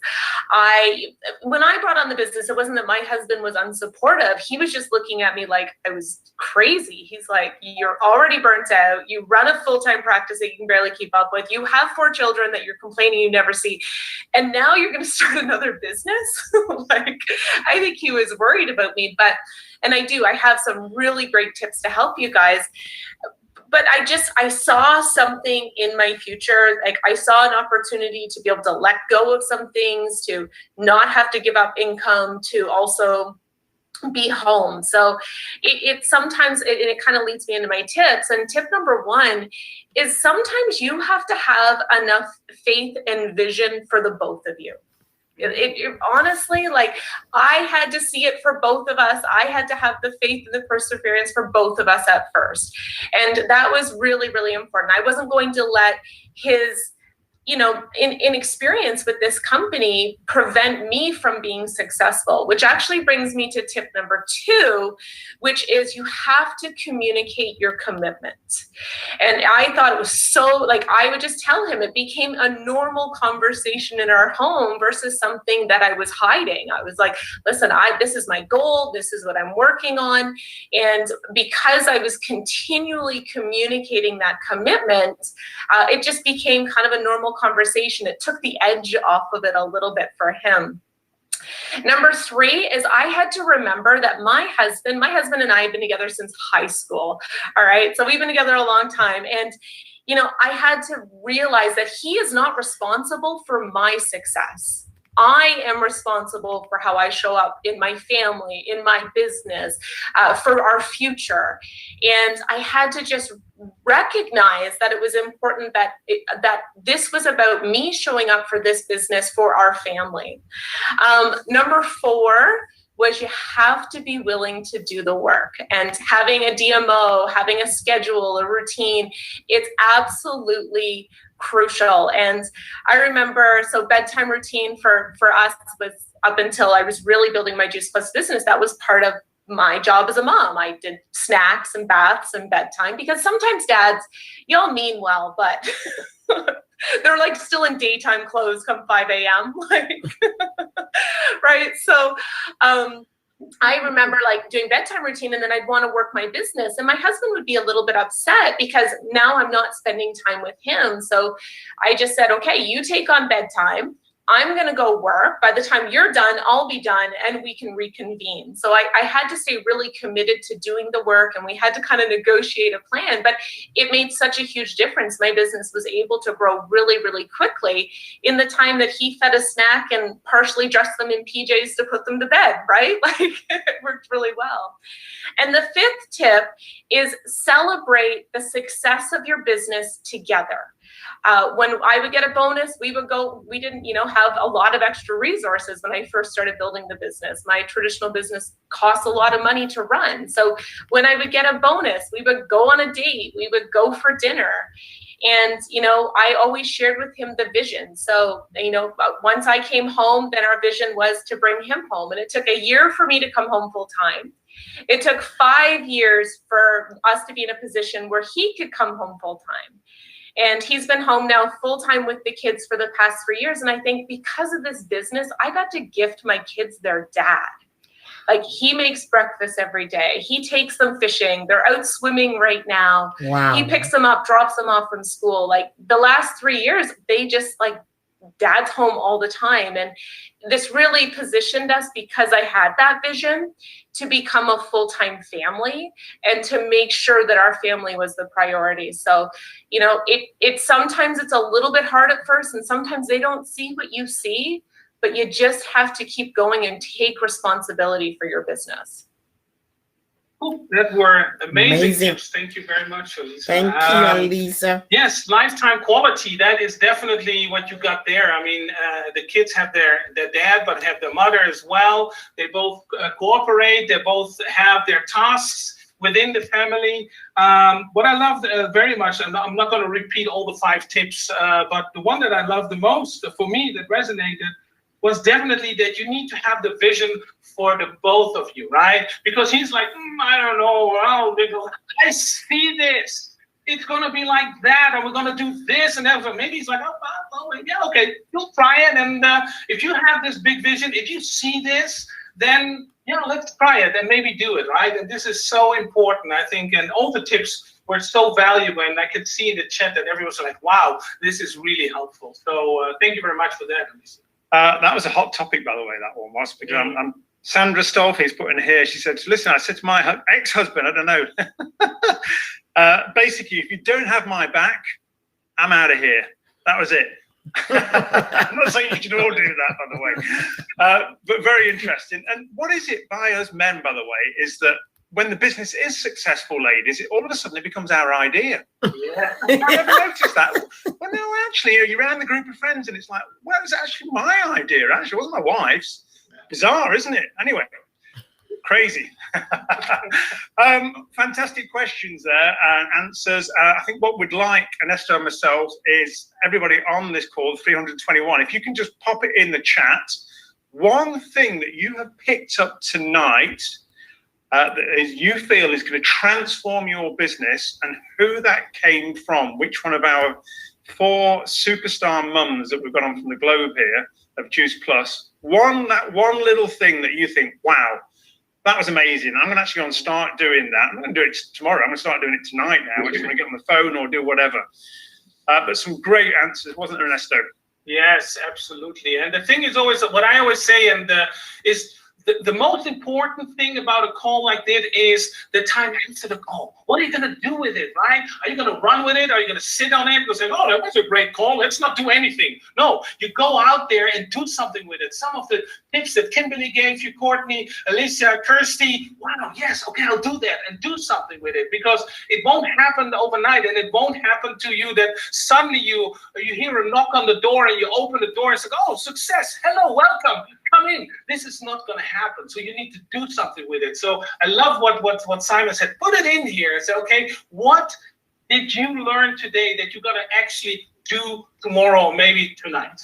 when I brought on the business, it wasn't that my husband was unsupportive. He was just looking at me like I was crazy. He's like, you're already burnt out. You run a full-time practice that you can barely keep up with. You have 4 children that you're complaining you never see. And now you're going to start another business? Like, I think he was worried about me, and I have some really great tips to help you guys. But I saw something in my future. Like, I saw an opportunity to be able to let go of some things, to not have to give up income, to also be home. So it sometimes kind of leads me into my tips. And tip number 1 is sometimes you have to have enough faith and vision for the both of you. It honestly, like, I had to see it for both of us. I had to have the faith and the perseverance for both of us at first. And that was really, really important. I wasn't going to let his, inexperience with this company prevent me from being successful, which actually brings me to tip number 2, which is you have to communicate your commitment. And I thought it was so, like, I would just tell him. It became a normal conversation in our home versus something that I was hiding. I was like, listen, this is my goal. This is what I'm working on. And because I was continually communicating that commitment, it just became kind of a normal conversation. It took the edge off of it a little bit for him. Number 3 is I had to remember that my husband and I have been together since high school. All right. So we've been together a long time. And, I had to realize that he is not responsible for my success. I am responsible for how I show up in my family, in my business, for our future. And I had to just recognize that it was important that this was about me showing up for this business for our family. Number 4 was you have to be willing to do the work, and having a DMO, having a schedule, a routine, it's absolutely crucial. And I remember, so bedtime routine for us was, up until I was really building my Juice Plus business, that was part of my job as a mom. I did snacks and baths and bedtime, because sometimes dads, y'all mean well, but they're like still in daytime clothes come 5 a.m. like, right? So I remember like doing bedtime routine, and then I'd want to work my business, and my husband would be a little bit upset because now I'm not spending time with him. So I just said, okay, you take on bedtime. I'm going to go work. By the time you're done, I'll be done, and we can reconvene. So I had to stay really committed to doing the work, and we had to kind of negotiate a plan, but it made such a huge difference. My business was able to grow really, really quickly in the time that he fed a snack and partially dressed them in PJs to put them to bed, right? Like, it worked really well. And the 5th tip is celebrate the success of your business together. When I would get a bonus, we didn't, have a lot of extra resources when I first started building the business. My traditional business costs a lot of money to run. So when I would get a bonus, we would go on a date, we would go for dinner. And, you know, I always shared with him the vision. So, you know, once I came home, then our vision was to bring him home. And it took a year for me to come home full time. It took 5 years for us to be in a position where he could come home full time. And he's been home now full time with the kids for the past 3 years. And I think because of this business, I got to gift my kids their dad. Like, he makes breakfast every day. He takes them fishing. They're out swimming right now. Wow. He picks them up, drops them off from school. Like, the last 3 years, they just, like, dad's home all the time. And this really positioned us, because I had that vision, to become a full-time family and to make sure that our family was the priority. So, you know, it sometimes it's a little bit hard at first, and sometimes they don't see what you see, but you just have to keep going and take responsibility for your business. That were amazing tips. Thank you very much, Elisa. Thank you, Elisa. Yes, lifetime quality. That is definitely what you got there. I mean, the kids have their dad, but have their mother as well. They both cooperate. They both have their tasks within the family. What I loved very much, and I'm not going to repeat all the 5 tips, but the one that I loved the most, for me, that resonated, was definitely that you need to have the vision for the both of you, right? Because he's like, I don't know, I see this. It's gonna be like that, and we're gonna do this and that. Maybe he's like, oh, yeah, okay, you'll try it. And if you have this big vision, if you see this, then let's try it and maybe do it, right? And this is so important, I think. And all the tips were so valuable, and I could see in the chat that everyone's like, wow, this is really helpful. So thank you very much for that, Elisa. That was a hot topic, by the way, that one was, because Sandra Stolfi's put in here, she said, listen, I said to my ex-husband, I don't know, basically, if you don't have my back, I'm out of here. That was it. I'm not saying you should all do that, by the way, but very interesting. And what is it by us men, by the way, is that when the business is successful, ladies, all of a sudden it becomes our idea. Yeah. I've never noticed that. Well, no, actually, you're around the group of friends and it's like, well, it was actually my idea. Actually, it wasn't my wife's. Bizarre, isn't it? Anyway, crazy. Fantastic questions there and answers. I think what we'd like, Ernesto and myself, is everybody on this call, 321, if you can just pop it in the chat, one thing that you have picked up tonight that you feel is going to transform your business, and who that came from, which one of our 4 superstar mums that we've got on from the globe here of Juice Plus, that one little thing that you think, wow, that was amazing. I'm going to actually start doing that. I'm not going to do it tomorrow. I'm going to start doing it tonight now. We're just going to get on the phone or do whatever. But some great answers, wasn't there, Ernesto? Yes, absolutely. And the thing is always, what I always say, and is the most important thing about a call like that is the time after the call. What are you going to do with it, right? Are you going to run with it? Are you going to sit on it and say, oh, that was a great call, let's not do anything? No, you go out there and do something with it. Some of the tips that Kimberly gave you, Courtney, Alicia, Kirsty, wow, yes, okay, I'll do that and do something with it, because it won't happen overnight, and it won't happen to you that suddenly you hear a knock on the door and you open the door and say, oh, success, hello, welcome. Come in. This is not going to happen. So you need to do something with it. So I love what Simon said. Put it in here and say, okay, what did you learn today that you're going to actually do tomorrow, maybe tonight?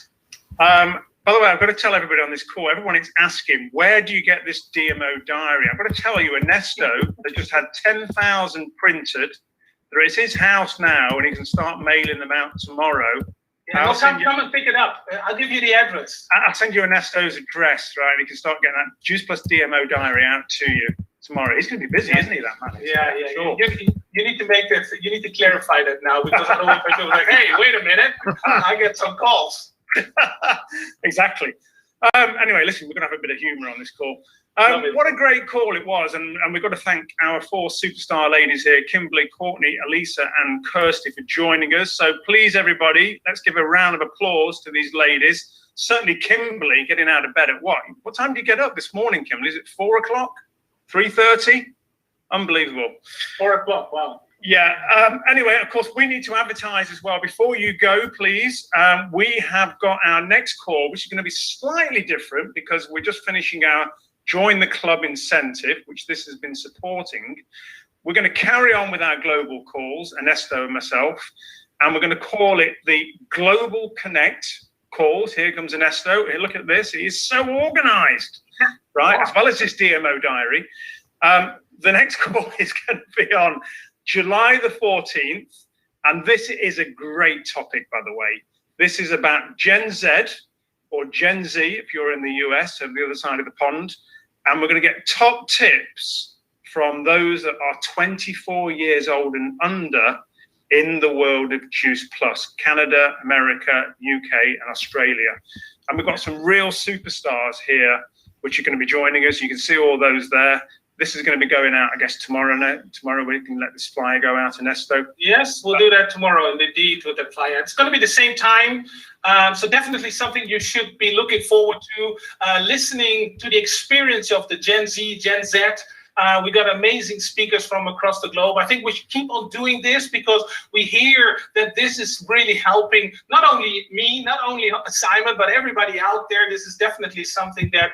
By the way, I've got to tell everybody on this call, everyone is asking, where do you get this DMO diary? I've got to tell you, Ernesto has just had 10,000 printed. It's his house now, and he can start mailing them out tomorrow. Yeah, come and pick it up. I'll give you the address. I'll send you Ernesto's address, right? You can start getting that Juice Plus DMO diary out to you tomorrow. He's going to be busy, isn't he, that man? Yeah. Sure. You need to make this. You need to clarify that now, because I don't want people like, hey, wait a minute, I get some calls. Exactly. Anyway, listen, we're going to have a bit of humor on this call. What a great call it was, and we've got to thank our 4 superstar ladies here, Kimberly, Courtney, Elisa, and Kirsty, for joining us. So please, everybody, let's give a round of applause to these ladies. Certainly Kimberly, getting out of bed at what time did you get up this morning, Kimberly? Is it 4 o'clock? 3:30? Unbelievable. 4 o'clock, wow. Yeah. Anyway, of course, we need to advertise as well. Before you go, please, we have got our next call, which is going to be slightly different, because we're just finishing our Join the Club incentive, which this has been supporting. We're going to carry on with our global calls, Ernesto and myself. and we're going to call it the Global Connect calls. Here comes Ernesto. Here, look at this. He is so organized, right? As well as his DMO diary. The next call is going to be on July the 14th. And this is a great topic, by the way. This is about Gen Z or Gen Z, if you're in the US, on the other side of the pond. And we're going to get top tips from those that are 24 years old and under in the world of Juice Plus, Canada, America, UK, and Australia. And we've got some real superstars here, which are going to be joining us. You can see all those there. This is going to be going out, I guess, tomorrow. Tomorrow we can let this flyer go out, Ernesto. Yes, we'll do that tomorrow, indeed, with the flyer. It's going to be the same time. So definitely something you should be looking forward to, listening to the experience of the Gen Z, Gen Z. We got amazing speakers from across the globe. I think we should keep on doing this because we hear that this is really helping not only me, not only Simon, but everybody out there. This is definitely something that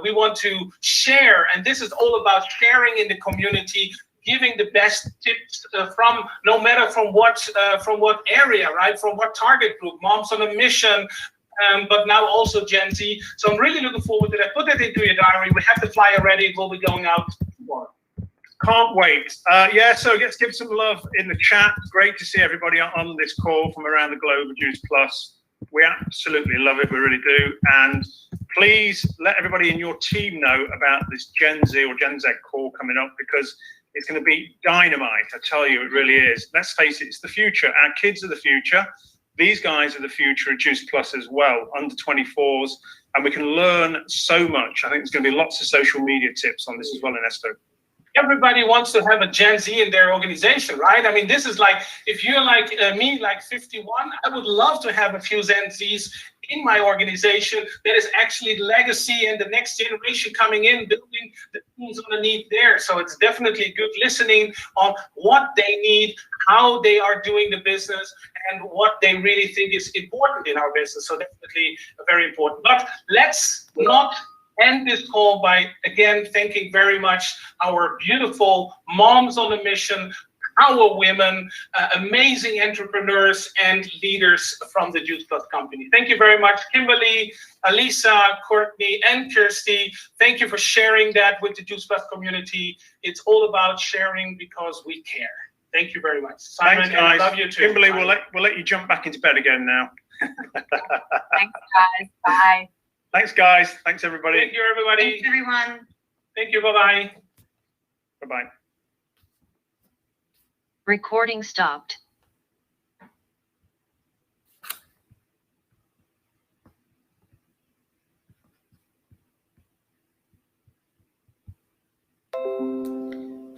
we want to share. And this is all about sharing in the community, giving the best tips from no matter from what area, right? From what target group, Moms on a Mission, but now also Gen Z. So I'm really looking forward to that. Put that into your diary. We have the flyer ready. It will be going out tomorrow. Can't wait. Yeah, so let's give some love in the chat. Great to see everybody on this call from around the globe of Juice Plus. We absolutely love it. We really do. And please let everybody in your team know about this Gen Z or Gen Z call coming up, because it's going to be dynamite. I tell you, it really is. Let's face it, it's the future. Our kids are the future. These guys are the future of Juice Plus as well, under 24s, and we can learn so much. I think there's going to be lots of social media tips on this as well, Ernesto. Everybody wants to have a Gen Z in their organization, right? I mean, this is like, if you're like me, like 51, I would love to have a few Gen Zs in my organization that is actually legacy and the next generation coming in, building the teams underneath there. So it's definitely good listening on what they need, how they are doing the business, and what they really think is important in our business. So definitely very important. But let's not end this call by, again, thanking very much our beautiful Moms on a Mission, our women, amazing entrepreneurs and leaders from the Juice Plus company. Thank you very much, Kimberly, Alisa, Courtney, and Kirsty. Thank you for sharing that with the Juice Plus community. It's all about sharing because we care. Thank you very much. Simon, thanks, guys. I love you too. Kimberly, we'll let you jump back into bed again now. Thanks, guys. Bye. Thanks, guys. Thanks, everybody. Thank you, everybody. Thanks, everyone. Thank you. Bye-bye. Bye-bye. Recording stopped.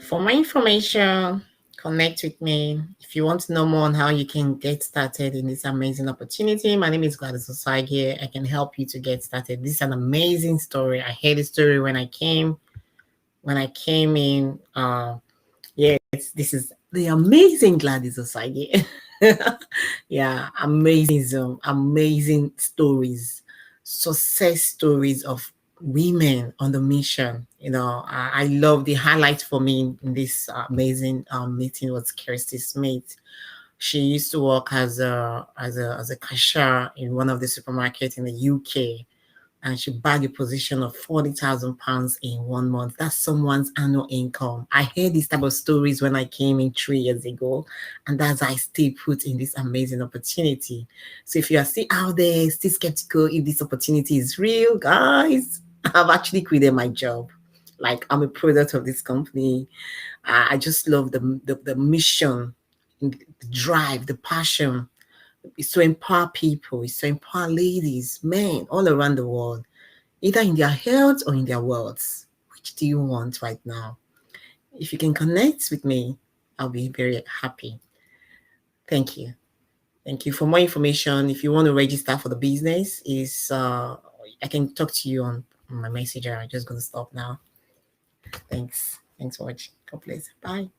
For more information, connect with me. If you want to know more on how you can get started in this amazing opportunity, my name is Gladys Osage. I can help you to get started. This is an amazing story. I heard the story when I came in. Yes, this is the amazing Gladys Osage. Yeah, amazing stories, success stories of women on the mission. You know, I love the highlight for me in this amazing meeting was Kirsty Smith. She used to work as a cashier in one of the supermarkets in the UK, and she bagged a position of £40,000 in 1 month. That's someone's annual income. I heard these type of stories when I came in 3 years ago, and that's why I still put in this amazing opportunity. So if you are still out there, still skeptical if this opportunity is real, guys, I've actually quitted my job. Like, I'm a product of this company. I just love the mission, the drive, the passion. It's to empower people. It's to empower ladies, men all around the world, either in their health or in their wealth. Which do you want right now? If you can connect with me, I'll be very happy. Thank you. Thank you. For more information, if you want to register for the business, I can talk to you on my messenger. I'm just going to stop now. Thanks for watching. God bless. Bye.